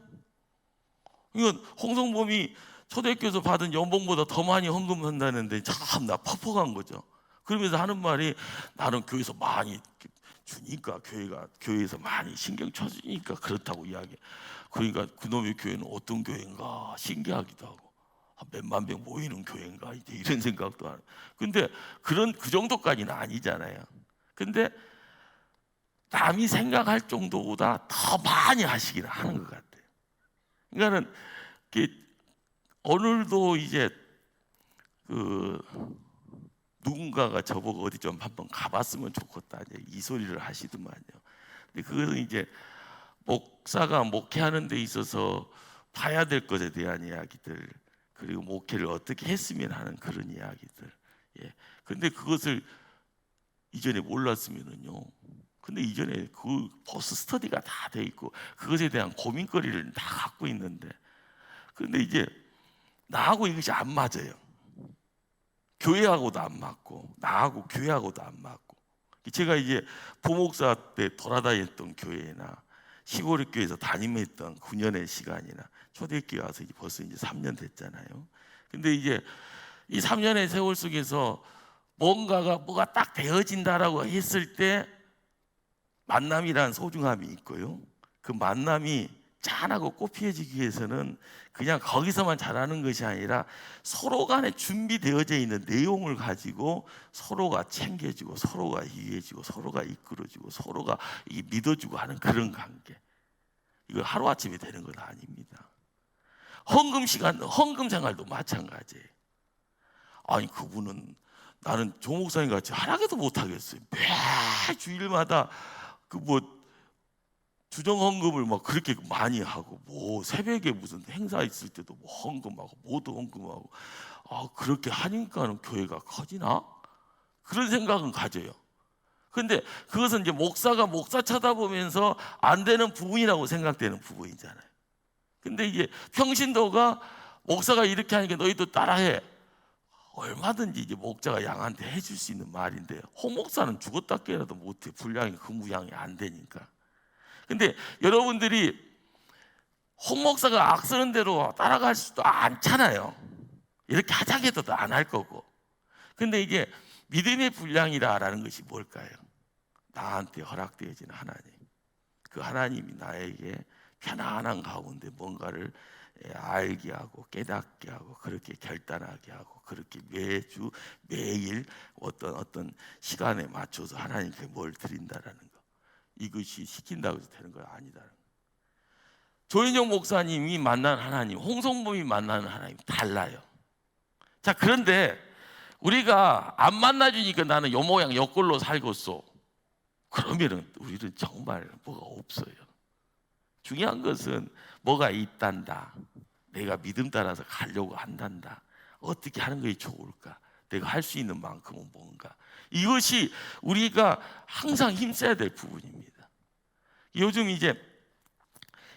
이건 홍성범이 초대교회에서 받은 연봉보다 더 많이 헌금한다는데 참나 퍽퍽한 거죠. 그러면서 하는 말이 나는 교회에서 많이 주니까 교회에서 많이 신경 쳐주니까 그렇다고 이야기해. 그러니까 그놈의 교회는 어떤 교회인가 신기하기도 하고 몇만 명 모이는 교회인가 이제 이런 생각도 하는. 근데 그 정도까지는 아니잖아요. 근데 남이 생각할 정도보다 더 많이 하시기를 하는 것 같아요. 그러니까는 오늘도 이제 그 누군가가 저보고 어디 좀 한번 가봤으면 좋겠다 이 소리를 하시더만요. 근데 그것은 이제 목사가 목회하는 데 있어서 봐야 될 것에 대한 이야기들, 그리고 목회를 어떻게 했으면 하는 그런 이야기들. 예. 근데 그것을 이전에 몰랐으면은요. 근데 이전에 그 포스트 스터디가 다 돼 있고 그것에 대한 고민거리를 다 갖고 있는데, 근데 이제 나하고 이것이 안 맞아요. 교회하고도 안 맞고 나하고 교회하고도 안 맞고. 제가 이제 부목사 때 돌아다녔던 교회나 시골의 교회에서 담임했던 9년의 시간이나 초대교회 와서 벌써 이제 3년 됐잖아요. 근데 이제 이 3년의 세월 속에서 뭐가 딱 되어진다라고 했을 때 만남이란 소중함이 있고요. 그 만남이 짠하고 꽃피어지기 위해서는 그냥 거기서만 잘하는 것이 아니라 서로 간에 준비되어져 있는 내용을 가지고 서로가 챙겨주고 서로가 이해해주고 서로가 이끌어주고 서로가 믿어주고 하는 그런 관계. 이거 하루아침에 되는 건 아닙니다. 헌금 생활도 마찬가지예요. 아니 그분은 나는 조 목사님 같이 하나도 못하겠어요. 매 주일마다 그 주정 헌금을 막 그렇게 많이 하고 새벽에 무슨 행사 있을 때도 헌금하고 모두 헌금하고 그렇게 하니까는 교회가 커지나? 그런 생각은 가져요. 근데 그것은 이제 목사가 목사 쳐다보면서 안 되는 부분이라고 생각되는 부분이잖아요. 근데 이제 평신도가 목사가 이렇게 하니까 너희도 따라해. 얼마든지 이제 목자가 양한테 해줄 수 있는 말인데 홍 목사는 죽었다 깨라도 못해. 분량이 그 무양이 안 되니까. 근데 여러분들이 홍 목사가 악쓰는 대로 따라갈 수도 않잖아요. 이렇게 하자고 해도 안 할 거고. 근데 이게 믿음의 분량이라는 것이 뭘까요? 나한테 허락되어진 하나님. 그 하나님이 나에게 편안한 가운데 뭔가를 알게 하고 깨닫게 하고 그렇게 결단하게 하고 그렇게 매일 어떤 시간에 맞춰서 하나님께 뭘 드린다라는 거. 이것이 시킨다고 해서 되는 건 아니다라는 거. 조인영 목사님이 만난 하나님, 홍성범이 만나는 하나님 달라요. 자, 그런데 우리가 안 만나주니까 나는 요 모양 요 꼴로 살겠어. 그러면은 우리는 정말 뭐가 없어요. 중요한 것은 뭐가 있단다. 내가 믿음 따라서 가려고 한단다. 어떻게 하는 것이 좋을까? 내가 할 수 있는 만큼은 뭔가. 이것이 우리가 항상 힘써야 될 부분입니다. 요즘 이제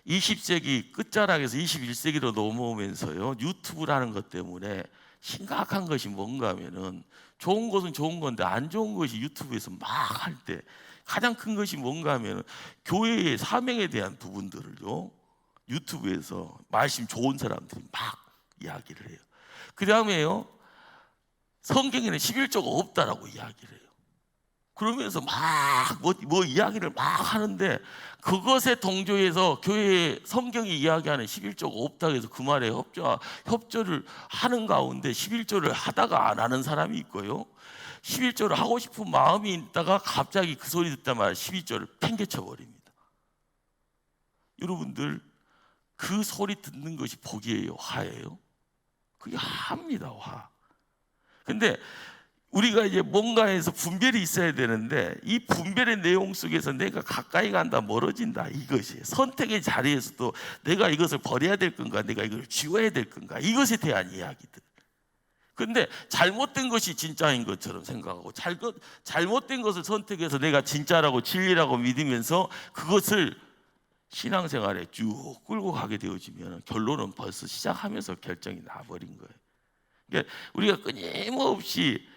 20세기 끝자락에서 21세기로 넘어오면서요, 유튜브라는 것 때문에 심각한 것이 뭔가 하면은 좋은 것은 좋은 건데 안 좋은 것이 유튜브에서 막 할 때 가장 큰 것이 뭔가 하면 교회의 사명에 대한 부분들을요 유튜브에서 말씀 좋은 사람들이 막 이야기를 해요. 그 다음에요 성경에는 11조가 없다라고 이야기를 해요. 그러면서 막 뭐 이야기를 막 하는데 그것에 동조해서 교회에 성경이 이야기하는 11조가 없다고 해서 그 말에 협조를 하는 가운데 11조를 하다가 안 하는 사람이 있고요, 11조를 하고 싶은 마음이 있다가 갑자기 그 소리 듣자마자 12조를 팽개쳐 버립니다. 여러분들 그 소리 듣는 것이 복이에요, 화예요? 그게 화입니다, 화. 근데 우리가 이제 뭔가에서 분별이 있어야 되는데 이 분별의 내용 속에서 내가 가까이 간다 멀어진다, 이것이 선택의 자리에서도 내가 이것을 버려야 될 건가 내가 이걸 지워야 될 건가, 이것에 대한 이야기들. 근데 잘못된 것이 진짜인 것처럼 생각하고 잘못된 것을 선택해서 내가 진짜라고 진리라고 믿으면서 그것을 신앙생활에 쭉 끌고 가게 되어지면 결론은 벌써 시작하면서 결정이 나버린 거예요. 그러니까 우리가 끊임없이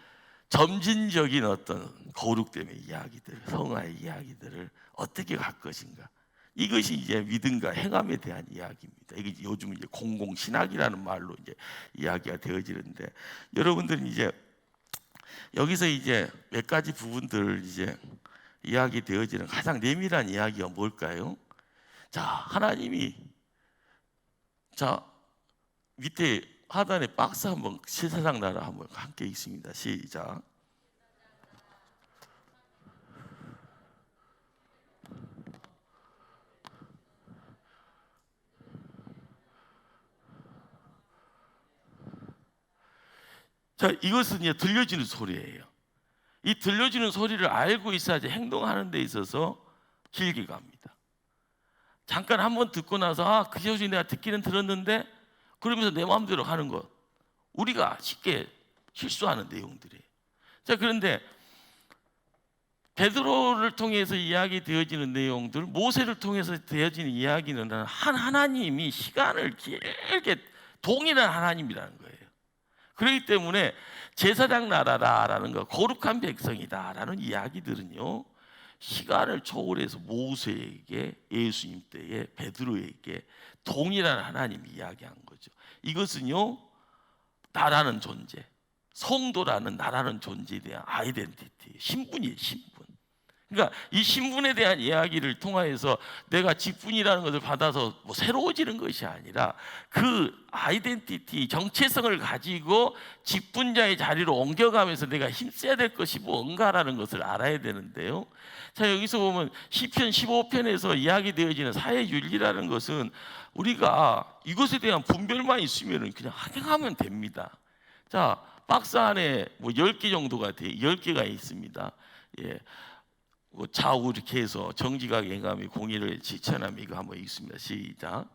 점진적인 어떤 거룩됨의 이야기들, 성화의 이야기들을 어떻게 갈 것인가, 이것이 이제 믿음과 행함에 대한 이야기입니다. 이게 요즘 이제 공공신학이라는 말로 이제 이야기가 되어지는데, 여러분들은 이제 여기서 이제 몇 가지 부분들을 이제 이야기 되어지는 가장 내밀한 이야기가 뭘까요? 자, 하나님이 밑에 하단에 박스 한번 세상 나라 한번 함께 읽습니다. 시작. 자, 이것은 이제 들려지는 소리예요. 이 들려지는 소리를 알고 있어야지 행동하는 데 있어서 길게 갑니다. 잠깐 한번 듣고 나서 그 소리 내가 듣기는 들었는데 그러면서 내 마음대로 하는 것, 우리가 쉽게 실수하는 내용들이에요. 자, 그런데 베드로를 통해서 이야기되어지는 내용들, 모세를 통해서 되어지는 이야기는 한 하나님이 시간을 길게 동일한 하나님이라는 거예요. 그렇기 때문에 제사장 나라라는 거, 거룩한 백성이다라는 이야기들은요, 시간을 초월해서 모세에게, 예수님 때에 베드로에게 동일한 하나님이 이야기한 거죠. 이것은요, 나라는 존재, 성도라는 나라는 존재에 대한 아이덴티티, 신분이에요, 신분. 그러니까 이 신분에 대한 이야기를 통하여서 내가 직분이라는 것을 받아서 뭐 새로워지는 것이 아니라 그 아이덴티티, 정체성을 가지고 직분자의 자리로 옮겨가면서 내가 힘써야 될 것이 뭔가라는 것을 알아야 되는데요. 자, 여기서 보면 시편 15편에서 이야기되어지는 사회윤리라는 것은 우리가 이것에 대한 분별만 있으면 그냥 행하면 됩니다. 자, 박스 안에 뭐 10개 정도가 돼, 10개가 있습니다. 예. 좌우 이렇게 해서 정직하게 행하며 공의를 실천하며, 이거 한번 읽습니다. 시작.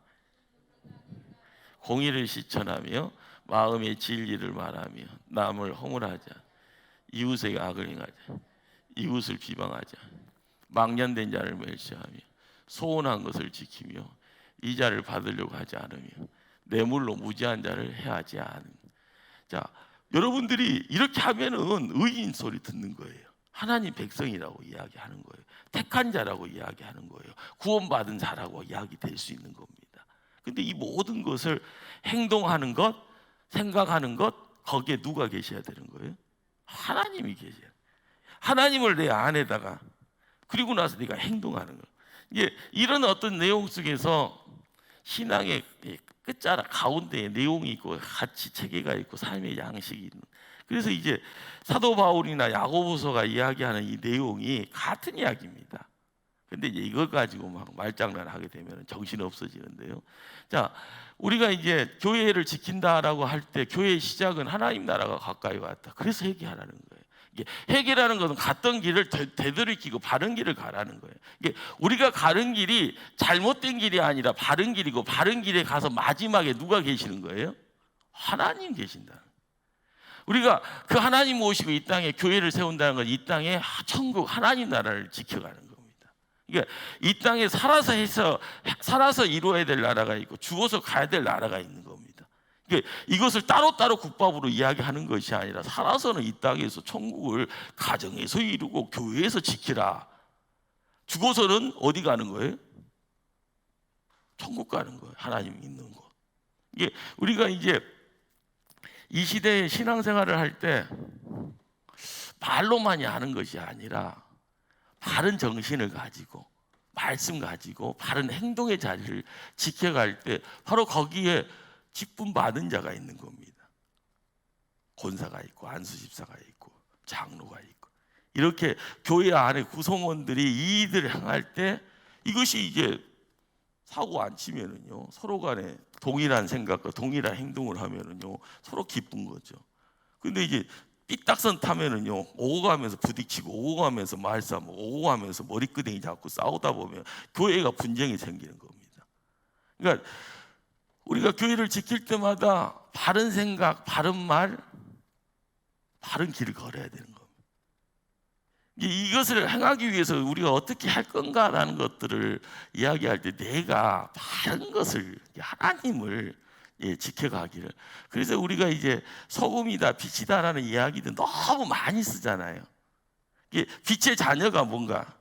공의를 실천하며 마음의 진리를 말하며 남을 허물하자, 이웃에게 악을 행하자, 이웃을 비방하자, 망년된 자를 멸시하며 소원한 것을 지키며 이자를 받으려고 하지 않으며 뇌물로 무지한 자를 해하지 않으며. 자, 여러분들이 이렇게 하면은 의인 소리 듣는 거예요. 하나님 백성이라고 이야기하는 거예요. 택한 자라고 이야기하는 거예요. 구원받은 자라고 이야기될 수 있는 겁니다. 근데 이 모든 것을 행동하는 것, 생각하는 것, 거기에 누가 계셔야 되는 거예요? 하나님이 계셔요. 하나님을 내 안에다가, 그리고 나서 내가 행동하는 거예요. 이게 이런 어떤 내용 속에서 신앙의 끝자락 가운데에 내용이 있고 가치 체계가 있고 삶의 양식이 있는. 그래서 이제 사도 바울이나 야고보서가 이야기하는 이 내용이 같은 이야기입니다. 근데 이제 이걸 가지고 막 말장난하게 되면 정신 없어지는데요. 자, 우리가 이제 교회를 지킨다라고 할 때 교회의 시작은 하나님 나라가 가까이 왔다. 그래서 회개하라는 거예요. 이게 회개라는 것은 갔던 길을 되돌이키고 바른 길을 가라는 거예요. 이게 우리가 가는 길이 잘못된 길이 아니라 바른 길이고, 바른 길에 가서 마지막에 누가 계시는 거예요? 하나님 계신다. 우리가 그 하나님 모시고 이 땅에 교회를 세운다는 건 이 땅에 천국 하나님 나라를 지켜가는 겁니다. 그러니까 이 땅에 살아서 이루어야 될 나라가 있고 죽어서 가야 될 나라가 있는 겁니다. 그러니까 이것을 따로따로 국밥으로 이야기하는 것이 아니라 살아서는 이 땅에서 천국을 가정에서 이루고 교회에서 지키라. 죽어서는 어디 가는 거예요? 천국 가는 거예요. 하나님 있는 곳. 이게 우리가 이제 이 시대에 신앙생활을 할 때 말로만이 하는 것이 아니라 바른 정신을 가지고 말씀 가지고 바른 행동의 자리를 지켜갈 때 바로 거기에 직분 받은 자가 있는 겁니다. 권사가 있고 안수집사가 있고 장로가 있고, 이렇게 교회 안에 구성원들이 이 일을 행할 때 이것이 이제 사고 안 치면은요, 서로 간에 동일한 생각과 동일한 행동을 하면은요 서로 기쁜 거죠. 근데 이제 삐딱선 타면은요 오고 가면서 부딪히고 오고 가면서 말싸움, 오고 가면서 머리끄댕이 잡고 싸우다 보면 교회가 분쟁이 생기는 겁니다. 그러니까 우리가 교회를 지킬 때마다 바른 생각, 바른 말, 바른 길을 걸어야 되는 겁니다. 이것을 행하기 위해서 우리가 어떻게 할 건가라는 것들을 이야기할 때 내가 바른 것을, 하나님을 지켜가기를. 그래서 우리가 이제 소금이다, 빛이다라는 이야기도 너무 많이 쓰잖아요. 빛의 자녀가 뭔가,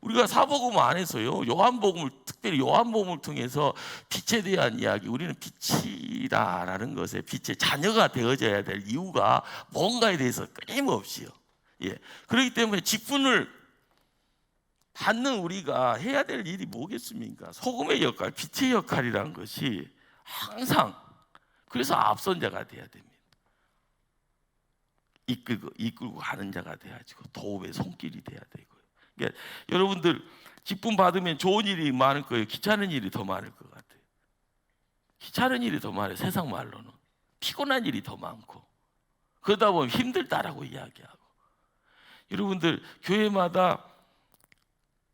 우리가 사복음 안에서요, 요한복음을, 특별히 요한복음을 통해서 빛에 대한 이야기, 우리는 빛이다라는 것에 빛의 자녀가 되어져야 될 이유가 뭔가에 대해서 끊임없이요. 그렇기 때문에 직분을 받는 우리가 해야 될 일이 뭐겠습니까? 소금의 역할, 빛의 역할이란 것이 항상, 그래서 앞선 자가 돼야 됩니다. 이끌고 가는 자가 돼야지고 도움의 손길이 돼야 되고요. 그러니까 여러분들 직분 받으면 좋은 일이 많을 거예요? 귀찮은 일이 더 많을 것 같아요? 귀찮은 일이 더 많아요. 세상 말로는 피곤한 일이 더 많고. 그러다 보면 힘들다라고 이야기하고. 여러분들 교회마다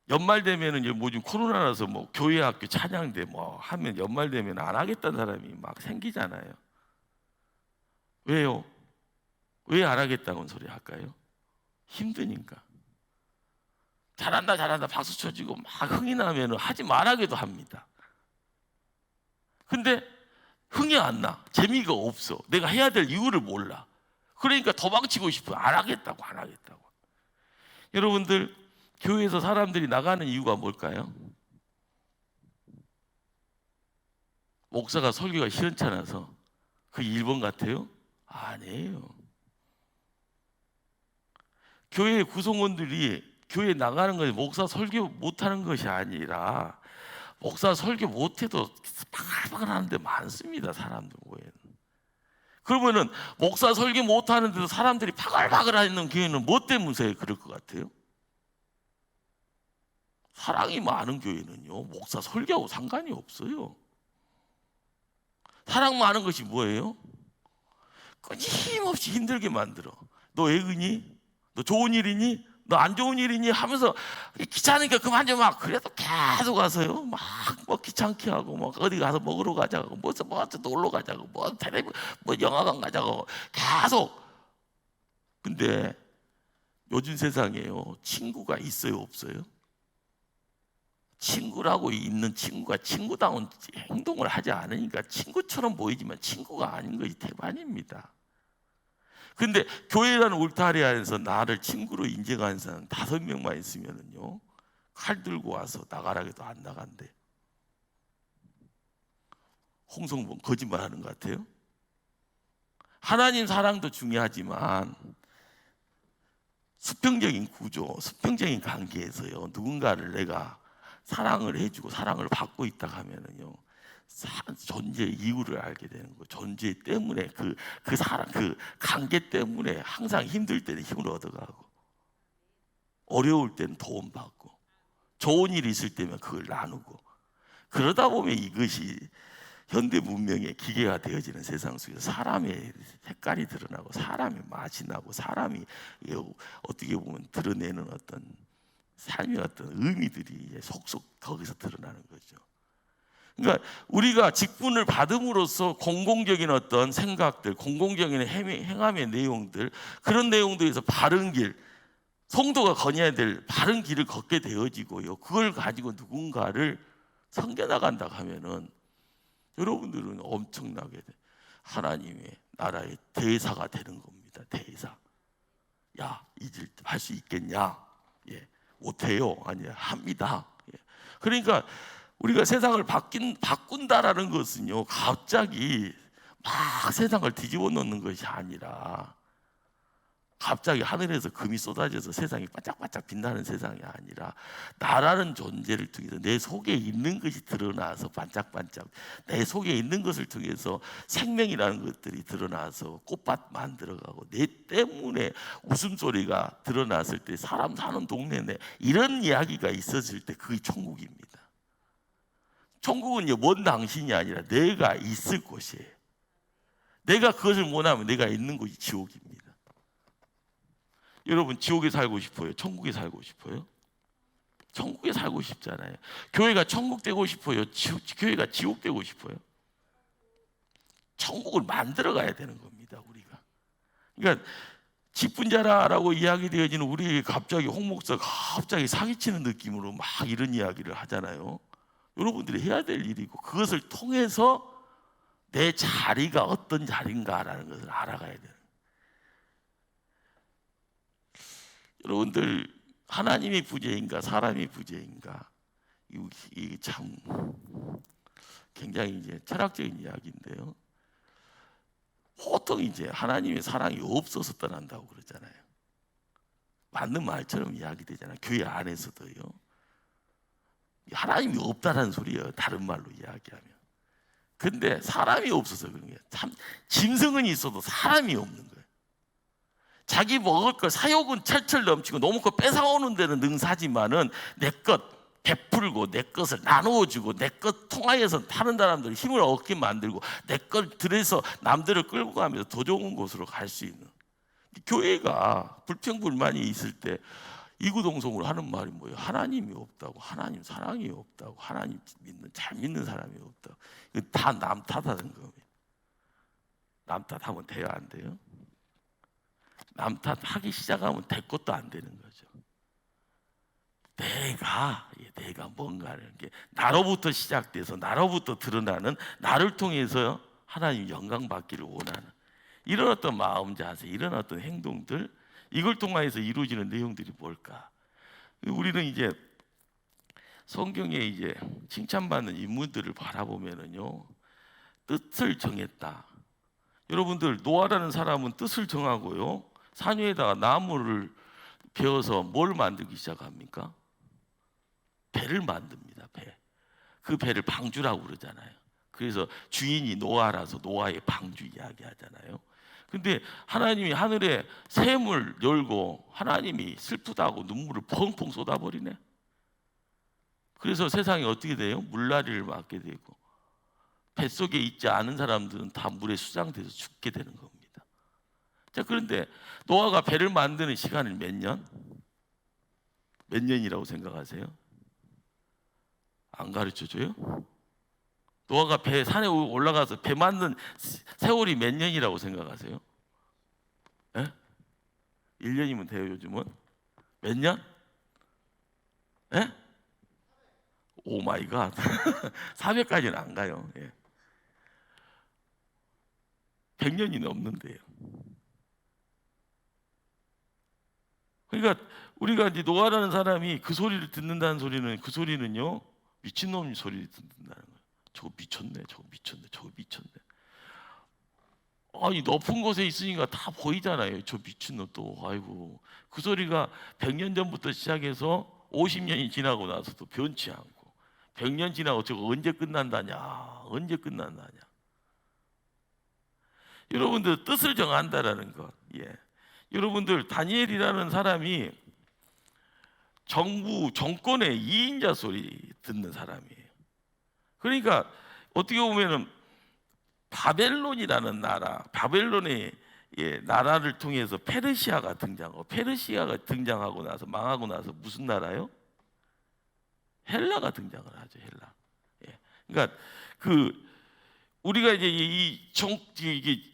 연말 되면은 이제 요즘 코로나라서 뭐 교회 학교 찬양대 뭐 하면 연말 되면 안 하겠다는 사람이 막 생기잖아요. 왜요? 왜 안 하겠다는 소리 할까요? 힘드니까. 잘한다 잘한다 박수 쳐주고 막 흥이 나면 하지 말라기도 합니다. 근데 흥이 안 나. 재미가 없어. 내가 해야 될 이유를 몰라. 그러니까 도망치고 싶어. 안 하겠다고 안 하겠다고. 여러분들 교회에서 사람들이 나가는 이유가 뭘까요? 목사가 설교가 시원찮아서 그 1번 같아요? 아니에요. 교회 구성원들이 교회 나가는 것이 목사 설교 못하는 것이 아니라 목사 설교 못해도 바글바글 하는데 많습니다. 사람들 교회는. 그러면은 목사 설교 못하는데도 사람들이 바글바글 하는 교회는 뭐 때문에 그럴 것 같아요? 사랑이 많은 교회는요 목사 설교하고 상관이 없어요. 사랑 많은 것이 뭐예요? 끊임없이 힘들게 만들어. 너 애근이? 너 좋은 일이니? 너 안 좋은 일이니? 하면서 귀찮으니까 그만 좀 막 그래도 계속 가서요 막 뭐 귀찮게 하고 뭐 어디 가서 먹으러 가자고 뭐 놀러 가자고 뭐 텔레비 뭐 영화관 가자고 계속. 근데 요즘 세상에요 친구가 있어요 없어요? 친구라고 있는 친구가 친구다운 행동을 하지 않으니까 친구처럼 보이지만 친구가 아닌 것이 대반입니다. 근데 교회라는 울타리 안에서 나를 친구로 인정하는 사람 5명만 있으면요 칼 들고 와서 나가라 해도 안 나간대. 홍성봉 거짓말하는 것 같아요? 하나님 사랑도 중요하지만 수평적인 구조, 수평적인 관계에서요 누군가를 내가 사랑을 해주고 사랑을 받고 있다 하면은요 존재의 이유를 알게 되는 거. 존재 때문에 그 사랑, 그 관계 때문에 항상 힘들 때는 힘을 얻어가고 어려울 때는 도움받고 좋은 일이 있을 때면 그걸 나누고 그러다 보면 이것이 현대 문명의 기계가 되어지는 세상 속에서 사람의 색깔이 드러나고 사람의 맛이 나고 사람이 어떻게 보면 드러내는 어떤 삶의 어떤 의미들이 속속 거기서 드러나는 거죠. 그러니까 우리가 직분을 받음으로써 공공적인 어떤 생각들, 공공적인 행함의 내용들, 그런 내용들에서 바른 길, 성도가 거녀야 될 바른 길을 걷게 되어지고요. 그걸 가지고 누군가를 섬겨나간다 하면은 여러분들은 엄청나게 하나님의 나라의 대사가 되는 겁니다. 대사. 야, 잊을 할 수 있겠냐? 예, 못해요. 아니야, 합니다. 예. 그러니까 우리가 세상을 바꾼다라는 것은요 갑자기 막 세상을 뒤집어 놓는 것이 아니라 갑자기 하늘에서 금이 쏟아져서 세상이 반짝반짝 빛나는 세상이 아니라 나라는 존재를 통해서 내 속에 있는 것이 드러나서 반짝반짝 내 속에 있는 것을 통해서 생명이라는 것들이 드러나서 꽃밭 만들어가고 내 때문에 웃음소리가 드러났을 때 사람 사는 동네 내 이런 이야기가 있었을 때 그게 천국입니다. 천국은요 먼 당신이 아니라 내가 있을 곳이에요. 내가 그것을 원하면 내가 있는 곳이 지옥입니다. 여러분 지옥에 살고 싶어요? 천국에 살고 싶어요? 천국에 살고 싶잖아요. 교회가 천국 되고 싶어요? 교회가 지옥 되고 싶어요? 천국을 만들어 가야 되는 겁니다. 우리가. 그러니까 직분자라고 이야기되어지는 우리 갑자기 홍 목사가 갑자기 사기치는 느낌으로 막 이런 이야기를 하잖아요. 여러분들이 해야 될 일이고 그것을 통해서 내 자리가 어떤 자리인가라는 것을 알아가야 돼요. 여러분들 하나님의 부재인가 사람의 부재인가 이게 참 굉장히 이제 철학적인 이야기인데요. 보통 이제 하나님의 사랑이 없어서 떠난다고 그러잖아요. 맞는 말처럼 이야기되잖아요. 교회 안에서도요. 하나님이 없다는 소리예요. 다른 말로 이야기하면. 근데 사람이 없어서 그런 거예요. 참 짐승은 있어도 사람이 없는 거예요. 자기 먹을 걸 사욕은 철철 넘치고 너무 거 뺏어오는 데는 능사지만은 내 것 베풀고 내 것을 나누어주고 내 것 통하여서 다른 사람들 힘을 얻게 만들고 내 걸 들여서 남들을 끌고 가면서 더 좋은 곳으로 갈 수 있는 교회가 불평불만이 있을 때 이구동성으로 하는 말이 뭐예요? 하나님이 없다고, 하나님 사랑이 없다고, 하나님 잘 믿는 사람이 없다고. 이거 다 남 탓하는 겁니다. 남 탓하면 돼요, 안 돼요? 남 탓하기 시작하면 될 것도 안 되는 거죠. 내가 뭔가를 나로부터 시작돼서 나로부터 드러나는, 나를 통해서 하나님 영광 받기를 원하는 이런 어떤 마음 자세, 이런 어떤 행동들, 이걸 통해서 이루어지는 내용들이 뭘까? 우리는 이제 성경에 이제 칭찬받는 인물들을 바라보면은요, 뜻을 정했다. 여러분들, 노아라는 사람은 뜻을 정하고요, 산 위에다가 나무를 베어서 뭘 만들기 시작합니까? 배를 만듭니다. 배. 그 배를 방주라고 그러잖아요. 그래서 주인이 노아라서 노아의 방주 이야기하잖아요. 근데 하나님이 하늘에 샘을 열고 하나님이 슬프다고 눈물을 펑펑 쏟아버리네. 그래서 세상이 어떻게 돼요? 물난리를 맞게 되고, 뱃속에 있지 않은 사람들은 다 물에 수장돼서 죽게 되는 겁니다. 자, 그런데 노아가 배를 만드는 시간은 몇 년? 몇 년이라고 생각하세요? 안 가르쳐줘요? 노아가 산에 올라가서 배 만든 세월이 몇 년이라고 생각하세요? 예? 1년이면 돼요, 요즘은? 몇 년? 예? 오 마이 갓. 400까지는 안 가요. 예. 100년이 넘는데요. 그러니까 우리가 이제 노아라는 사람이 그 소리를 듣는다는 소리는, 그 소리는요, 미친놈 소리를 듣는다는 거예요. 저거 미쳤네, 저거 미쳤네, 저거 미쳤네. 아니, 높은 곳에 있으니까 다 보이잖아요. 저 미친놈 또, 아이고. 그 소리가 100년 전부터 시작해서 50년이 지나고 나서도 변치 않고, 100년 지나고 저거 언제 끝난다냐, 언제 끝난다냐. 여러분들, 뜻을 정한다라는 것. 예. 여러분들, 다니엘이라는 사람이 정권의 2인자 소리 듣는 사람이에요. 그러니까 어떻게 보면은 바벨론이라는 나라, 바벨론의 나라를 통해서 페르시아가 등장하고 나서 망하고 나서 무슨 나라요? 헬라가 등장을 하죠. 헬라. 예. 그러니까 우리가 이제 이게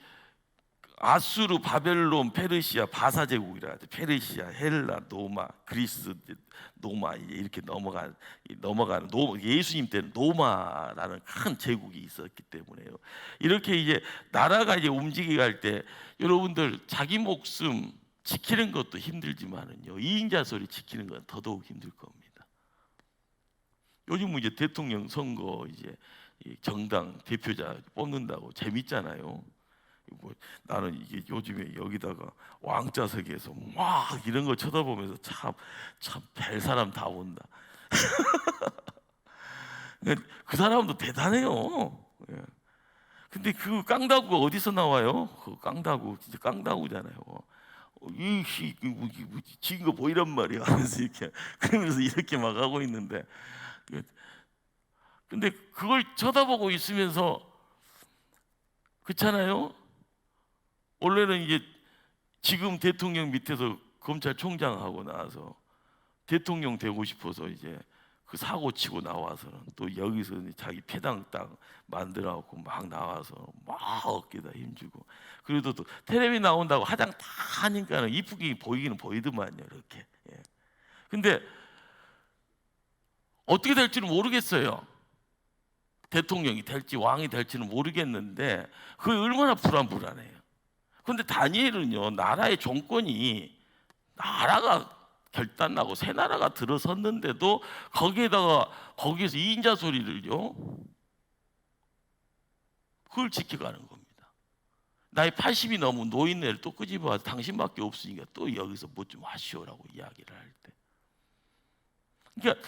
아수르, 바벨론, 페르시아, 바사 제국이라 하죠. 페르시아, 헬라, 노마, 그리스, 노마, 이렇게 넘어가는 예수님 때는 노마라는 큰 제국이 있었기 때문에요. 이렇게 이제 나라가 이제 움직이게 할 때 여러분들, 자기 목숨 지키는 것도 힘들지만은요, 이인자 소리 지키는 건 더더욱 힘들 겁니다. 요즘 이제 대통령 선거 이제 정당 대표자 뽑는다고 재밌잖아요. 나는 이게 요즘에 여기다가 왕자석에서 막 이런 거 쳐다보면서 참 별 사람 다 온다. 그 사람도 대단해요. 예. 근데 그 깡다구가 어디서 나와요? 그 깡다구 진짜 깡다구잖아요. 지금 거 보이란 말이야. 그러면서 이렇게 막 하고 있는데, 근데 그걸 쳐다보고 있으면서, 그렇잖아요. 원래는 이제 지금 대통령 밑에서 검찰총장하고 나와서 대통령 되고 싶어서 이제 그 사고 치고 나와서는 또 여기서 자기 패당 딱 만들어갖고 막 나와서 막 어깨다 힘주고, 그래도 또 텔레비 나온다고 화장 다 하니까는 이쁘게 보이기는 보이더만요, 이렇게. 예. 근데 어떻게 될지는 모르겠어요. 대통령이 될지 왕이 될지는 모르겠는데 그게 얼마나 불안해요. 그런데 다니엘은요, 나라의 정권이, 나라가 결단나고 새 나라가 들어섰는데도 거기에서 2인자 소리를요, 그걸 지켜가는 겁니다. 나이 80이 넘은 노인네를 또 끄집어와서 당신밖에 없으니까 또 여기서 뭐 좀 하시오라고 이야기를 할 때, 그러니까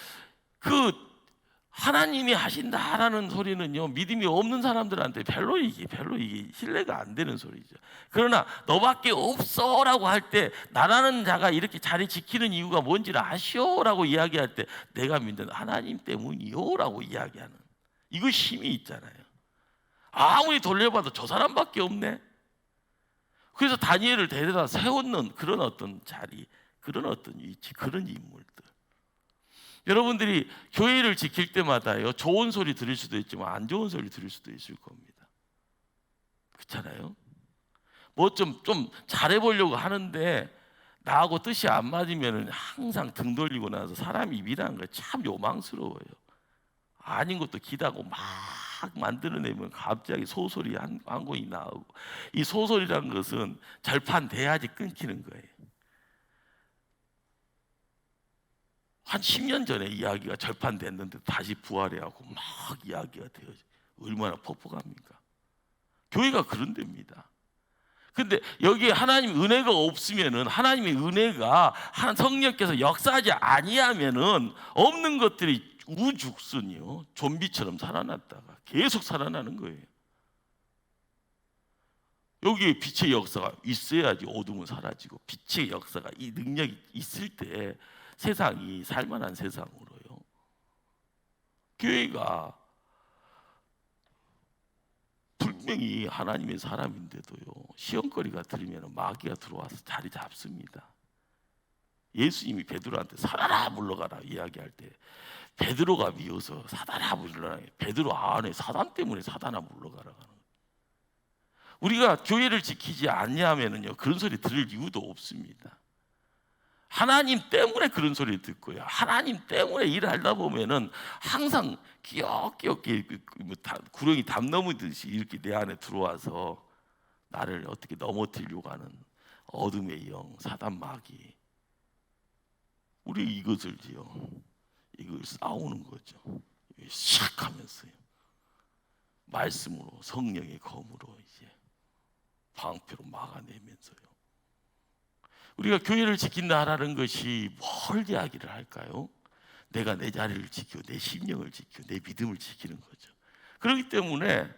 하나님이 하신다라는 소리는요, 믿음이 없는 사람들한테 별로 이게 신뢰가 안 되는 소리죠. 그러나 너밖에 없어라고 할 때, 나라는 자가 이렇게 자리 지키는 이유가 뭔지를 아시오라고 이야기할 때, 내가 믿는 하나님 때문이요라고 이야기하는, 이거 힘이 있잖아요. 아무리 돌려봐도 저 사람밖에 없네. 그래서 다니엘을 데려다 세웠는 그런 어떤 자리, 그런 어떤 위치, 그런 인물들. 여러분들이 교회를 지킬 때마다요, 좋은 소리 들을 수도 있지만 안 좋은 소리 들을 수도 있을 겁니다. 그렇잖아요? 뭐 좀 잘해보려고 하는데 나하고 뜻이 안 맞으면 항상 등 돌리고 나서 사람이 일하는 거 참 요망스러워요. 아닌 것도 기다고 막 만들어내면 갑자기 소설이 한 권이 나오고, 이 소설이라는 것은 절판돼야지 끊기는 거예요. 한 10년 전에 이야기가 절판됐는데 다시 부활해하고 막 이야기가 돼요. 얼마나 퍽퍽합니까? 교회가 그런 데입니다. 근데 여기에 하나님 은혜가 없으면은, 하나님의 은혜가 한 성령께서 역사하지 아니하면은 없는 것들이 우죽순이요, 좀비처럼 살아났다가 계속 살아나는 거예요. 여기에 빛의 역사가 있어야지 어둠은 사라지고, 빛의 역사가, 이 능력이 있을 때 세상이 살만한 세상으로요. 교회가 분명히 하나님의 사람인데도요, 시험거리가 들으면 마귀가 들어와서 자리 잡습니다. 예수님이 베드로한테 사단아 물러가라 이야기할 때 베드로가 미워서 사단아 물러가라, 베드로 안에 사단 때문에 사단아 물러가라 하는 거예요. 우리가 교회를 지키지 않냐면은요, 그런 소리 들을 이유도 없습니다. 하나님 때문에 그런 소리 듣고요, 하나님 때문에 일을 하다 보면은 항상 끼역끼역게 구렁이 담 넘으듯이 이렇게 내 안에 들어와서 나를 어떻게 넘어뜨리려고 하는 어둠의 영, 사단 마귀. 우리 이것을요, 이걸 싸우는 거죠. 시작하면서요, 말씀으로, 성령의 검으로 이제 방패로 막아내면서요. 우리가 교회를 지킨다라는 것이 뭘 이야기를 할까요? 내가 내 자리를 지키고 내 심령을 지키고 내 믿음을 지키는 거죠. 그렇기 때문에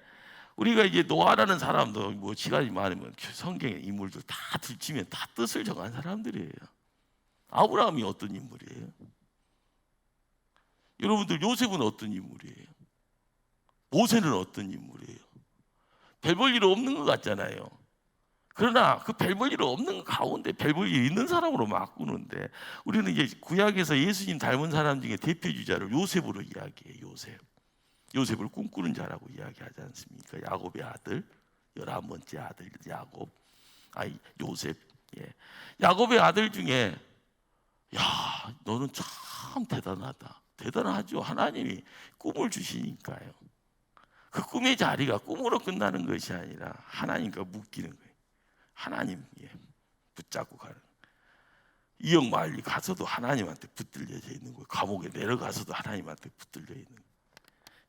우리가 이제 노아라는 사람도 뭐 시간이 많으면 성경의 인물들 다 들치면 다 뜻을 정한 사람들이에요. 아브라함이 어떤 인물이에요? 여러분들, 요셉은 어떤 인물이에요? 모세는 어떤 인물이에요? 별 볼 일 없는 것 같잖아요. 그러나 그 별 볼 일 없는 가운데 별 볼 일 있는 사람으로 바꾸는데, 우리는 이제 구약에서 예수님 닮은 사람 중에 대표주자를 요셉으로 이야기해요. 요셉을 꿈꾸는 자라고 이야기하지 않습니까? 야곱의 아들, 11번째 아들 요셉. 야곱의 아들 중에, 야, 너는 참 대단하다. 대단하죠. 하나님이 꿈을 주시니까요. 그 꿈의 자리가 꿈으로 끝나는 것이 아니라 하나님과 묶이는 거예요. 하나님 붙잡고 가는 거예요. 이역 마을리 가서도 하나님한테 붙들려져 있는 거예요. 감옥에 내려가서도 하나님한테 붙들려 있는 거예요.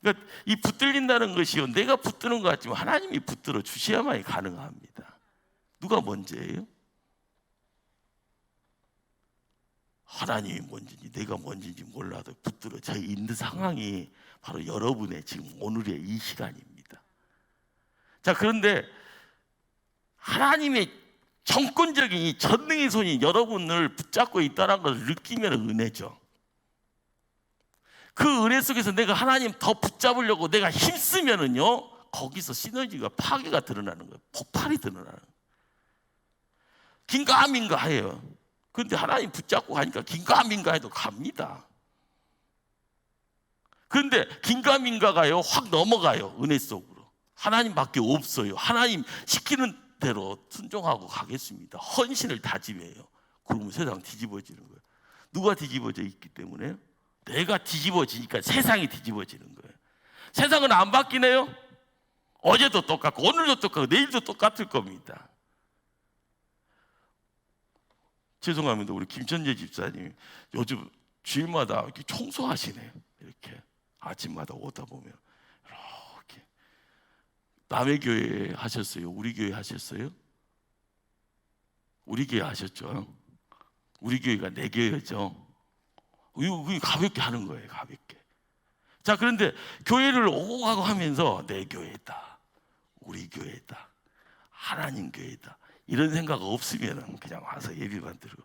그러니까 이 붙들린다는 것이요, 내가 붙드는 것 같지만 하나님이 붙들어 주셔야만이 가능합니다. 누가 먼저예요? 하나님이 뭔지 내가 뭔지 몰라도 붙들어 져 있는 상황이 바로 여러분의 지금 오늘의 이 시간입니다. 자, 그런데 하나님의 정권적인 이 전능의 손이 여러분을 붙잡고 있다는 것을 느끼면 은혜죠. 그 은혜 속에서 내가 하나님 더 붙잡으려고 내가 힘쓰면은요, 거기서 시너지가, 파괴가 드러나는 거예요. 폭발이 드러나는 거예요. 긴가민가 해요. 그런데 하나님 붙잡고 가니까 긴가민가 해도 갑니다. 그런데 긴가민가가요, 확 넘어가요. 은혜 속으로. 하나님밖에 없어요. 하나님 시키는 대로 순종하고 가겠습니다. 헌신을 다짐해요. 그러면 세상 뒤집어지는 거예요. 누가 뒤집어져 있기 때문에? 내가 뒤집어지니까 세상이 뒤집어지는 거예요. 세상은 안 바뀌네요. 어제도 똑같고 오늘도 똑같고 내일도 똑같을 겁니다. 죄송합니다. 우리 김천재 집사님 요즘 주일마다 이렇게 청소하시네요. 이렇게 아침마다 오다 보면 이렇게. 남의 교회 하셨어요? 우리 교회 하셨어요? 우리 교회 하셨죠? 우리 교회가 내 교회죠. 이거 가볍게 하는 거예요. 가볍게. 자, 그런데 교회를 오고 가고 하면서 내 교회다, 우리 교회다, 하나님 교회다, 이런 생각 없으면 그냥 와서 예배만 들고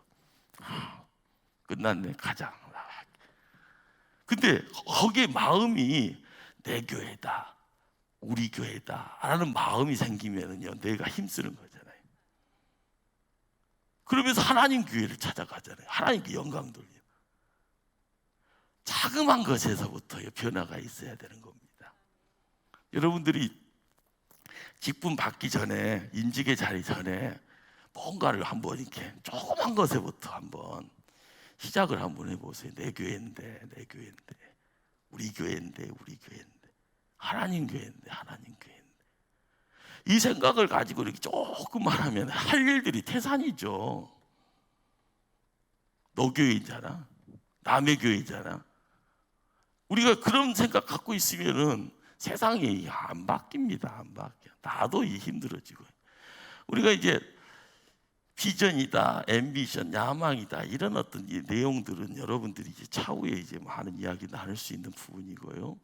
끝났네, 가자. 근데 거기에 마음이 내 교회다, 우리 교회다 라는 마음이 생기면은요, 내가 힘쓰는 거잖아요. 그러면서 하나님 교회를 찾아가잖아요. 하나님께 영광 돌려. 자그만 것에서부터 변화가 있어야 되는 겁니다. 여러분들이 직분 받기 전에, 인직의 자리 전에 뭔가를 한번 이렇게 조그만 것에부터 한번 시작을 한번 해보세요. 내 교회인데, 내 교회인데, 우리 교회인데, 우리 교회인데, 하나님 교회인데, 하나님 교회인데. 이 생각을 가지고 이렇게 조금만 하면 할 일들이 태산이죠. 너 교회이잖아, 남의 교회이잖아. 우리가 그런 생각 갖고 있으면은 세상이 안 바뀝니다. 안 바뀌어. 나도 힘들어지고. 우리가 이제 비전이다, 앰비션, 야망이다, 이런 어떤 이 내용들은 여러분들이 이제 차후에 이제 많은 이야기 나눌 수 있는 부분이고요.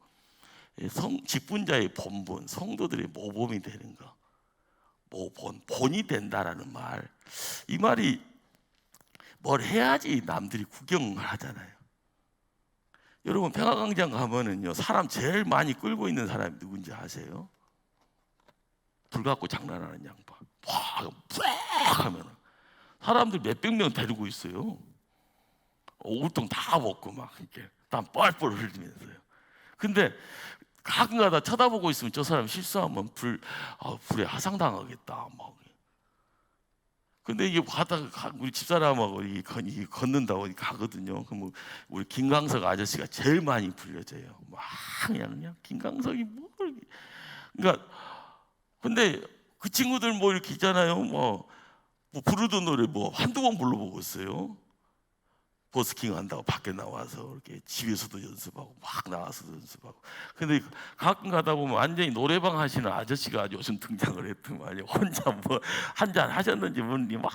직분자의 본분, 성도들의 모범이 되는 거, 본이 된다라는 말, 이 말이 뭘 해야지 남들이 구경을 하잖아요. 여러분 평화광장 가면은요, 사람 제일 많이 끌고 있는 사람이 누군지 아세요? 불 갖고 장난하는 양반. 팍 하면은 사람들 몇백 명 데리고 있어요. 옷통 다 벗고 막 이렇게 땀 뻘뻘 흘리면서요. 근데 가끔가다 쳐다보고 있으면 저 사람 실수하면 불에 화상당하겠다 막. 근데 이게 가다가 우리 집사람하고 걷는다고 가거든요. 그럼 우리 김광석 아저씨가 제일 많이 불려져요. 막 그냥 김광석이 뭐, 그러니까 근데 그 친구들 뭐 이렇게 있잖아요. 뭐 부르던 노래 뭐 한두 번 불러보고 있어요. 버스킹 한다고 밖에 나와서 이렇게 집에서도 연습하고 막 나와서도 연습하고. 근데 가끔 가다 보면 완전히 노래방 하시는 아저씨가 요즘 등장을 했더만요. 혼자 뭐 한잔 하셨는지 모르니 막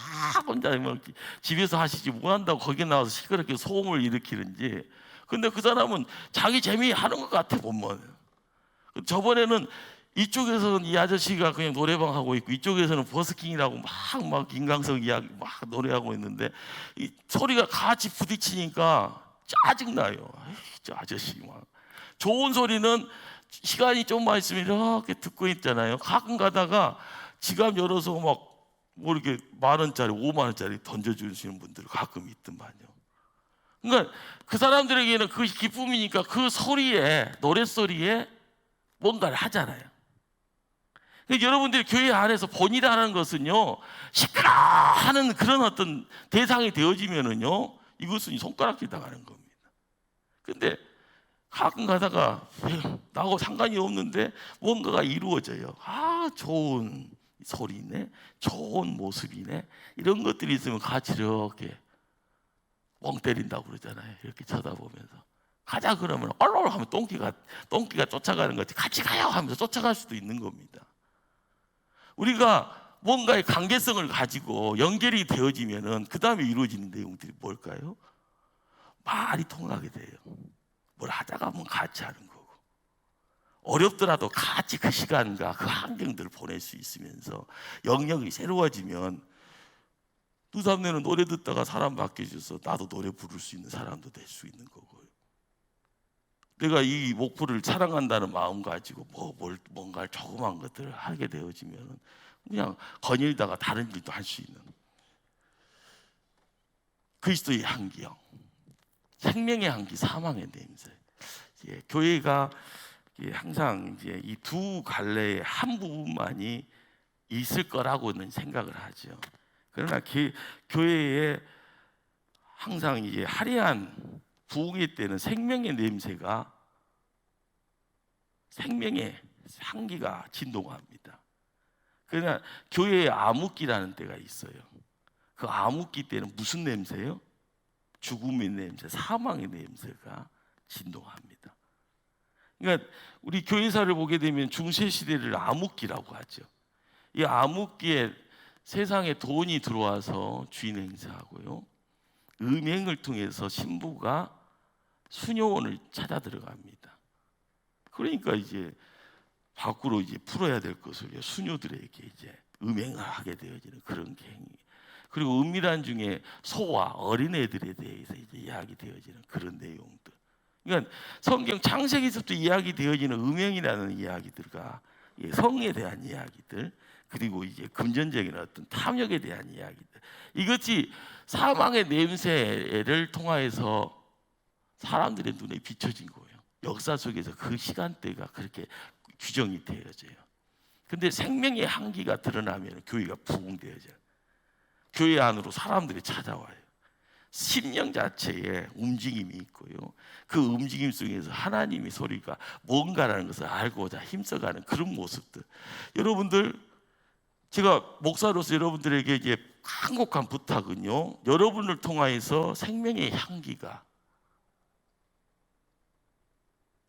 혼자 뭐 집에서 하시지 뭐 한다고 거기 나와서 시끄럽게 소음을 일으키는지. 근데 그 사람은 자기 재미하는 것 같아 보면. 저번에는 이쪽에서는 이 아저씨가 그냥 노래방 하고 있고 이쪽에서는 버스킹이라고 막 김광석 이야기 막 노래하고 있는데 이 소리가 같이 부딪히니까 짜증나요. 저 아저씨 막 좋은 소리는 시간이 좀만 있으면 이렇게 듣고 있잖아요. 가끔 가다가 지갑 열어서 막 뭐 이렇게 10,000원짜리 50,000원짜리 던져주시는 분들 가끔 있더만요. 그러니까 그 사람들에게는 그 기쁨이니까 그 소리에, 노랫소리에 뭔가를 하잖아요. 여러분들이 교회 안에서 본이라는 것은요, 시끄러 하는 그런 어떤 대상이 되어지면은요, 이것은 손가락질 당하는 겁니다. 근데 가끔 가다가 나하고 상관이 없는데 뭔가가 이루어져요. 좋은 소리네, 좋은 모습이네, 이런 것들이 있으면 같이 이렇게 멍 때린다고 그러잖아요. 이렇게 쳐다보면서 가자 그러면 얼얼 하면 똥기가 쫓아가는 거지, 같이 가요 하면서 쫓아갈 수도 있는 겁니다. 우리가 뭔가의 관계성을 가지고 연결이 되어지면은 그 다음에 이루어지는 내용들이 뭘까요? 말이 통하게 돼요. 뭘 하다가 하면 같이 하는 거고, 어렵더라도 같이 그 시간과 그 환경들을 보낼 수 있으면서 영역이 새로워지면 두삼내는 노래 듣다가 사람 바뀌어져서 나도 노래 부를 수 있는 사람도 될 수 있는 거고요. 내가 이 목표를 사랑한다는 마음 가지고 뭔가 조그만 것들을 하게 되어지면 그냥 거닐다가 다른 일도 할 수 있는 그리스도의 향기요, 생명의 향기, 사망의 냄새. 교회가 항상 이제 이 두 갈래의 한 부분만이 있을 거라고는 생각을 하죠. 그러나 교회에 항상 이제 화려한 부흥회 때는 생명의 냄새가, 생명의 향기가 진동합니다. 그러나 교회에 암흑기라는 때가 있어요. 그 암흑기 때는 무슨 냄새요? 죽음의 냄새, 사망의 냄새가 진동합니다. 그러니까 우리 교회사를 보게 되면 중세 시대를 암흑기라고 하죠. 이 암흑기에 세상에 돈이 들어와서 주인 행세하고요, 음행을 통해서 신부가 수녀원을 찾아 들어갑니다. 그러니까 이제 밖으로 이제 풀어야 될 것을 수녀들에게 이제 음행을 하게 되어지는 그런 행위. 그리고 은밀한 중에 소와 어린애들에 대해서 이제 이야기되어지는 그런 내용들. 그러니까 성경 창세기서부터 이야기되어지는 음행이라는 이야기들과 성에 대한 이야기들, 그리고 이제 금전적인 어떤 탐욕에 대한 이야기들, 이것이 사망의 냄새를 통하여서 사람들의 눈에 비춰진 거예요. 역사 속에서 그 시간대가 그렇게 규정이 되어져요. 근데 생명의 향기가 드러나면 교회가 부흥되어져요. 교회 안으로 사람들이 찾아와요. 심령 자체에 움직임이 있고요. 그 움직임 속에서 하나님의 소리가 뭔가라는 것을 알고자 힘써가는 그런 모습들. 여러분들, 제가 목사로서 여러분들에게 이제 간곡한 부탁은요, 여러분을 통하여서 생명의 향기가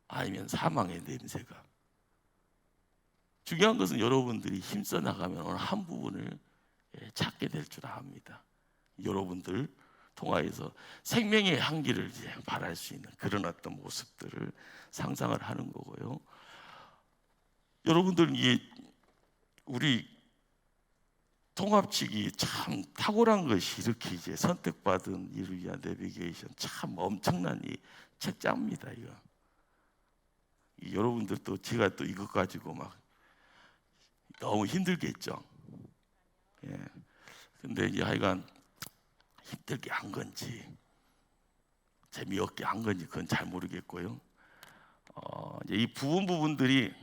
아니면 사망의 냄새가, 중요한 것은 여러분들이 힘써 나가면 어느 한 부분을 찾게 될 줄 압니다. 여러분들 통하여서 생명의 향기를 이제 발할 수 있는 그런 어떤 모습들을 상상을 하는 거고요. 여러분들, 이 우리 통합측이 참 탁월한 것이 이렇게 이제 선택받은 이를 위한 내비게이션, 참 엄청난 이 책자입니다. 이거 여러분들 또 제가 또 이것 가지고 막 너무 힘들겠죠. 예. 근데 이제 하여간 힘들게 한 건지 재미없게 한 건지 그건 잘 모르겠고요. 이제 이 부분들이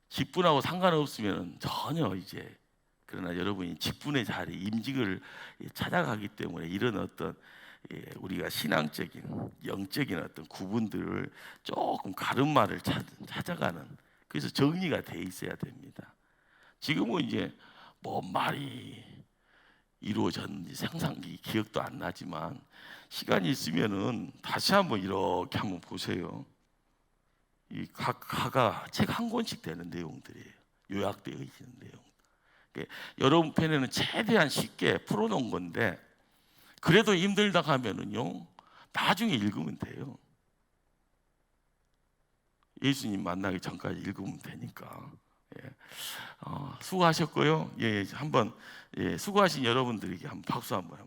직분하고 상관없으면 전혀 이제, 그러나 여러분이 직분의 자리, 임직을 찾아가기 때문에 이런 어떤 우리가 신앙적인, 영적인 어떤 구분들을 조금 가름마를 찾아가는, 그래서 정리가 돼 있어야 됩니다. 지금은 이제 뭔 말이 이루어졌는지 상상기 기억도 안 나지만 시간이 있으면은 다시 한번 이렇게 한번 보세요. 이 각 가가 책 한 권씩 되는 내용들이에요. 요약되어 있는 내용. 여러분 편에는 최대한 쉽게 풀어놓은 건데, 그래도 힘들다 하면은요, 나중에 읽으면 돼요. 예수님 만나기 전까지 읽으면 되니까. 예. 수고하셨고요. 예, 한번 수고하신 여러분들에게 한번 박수 한번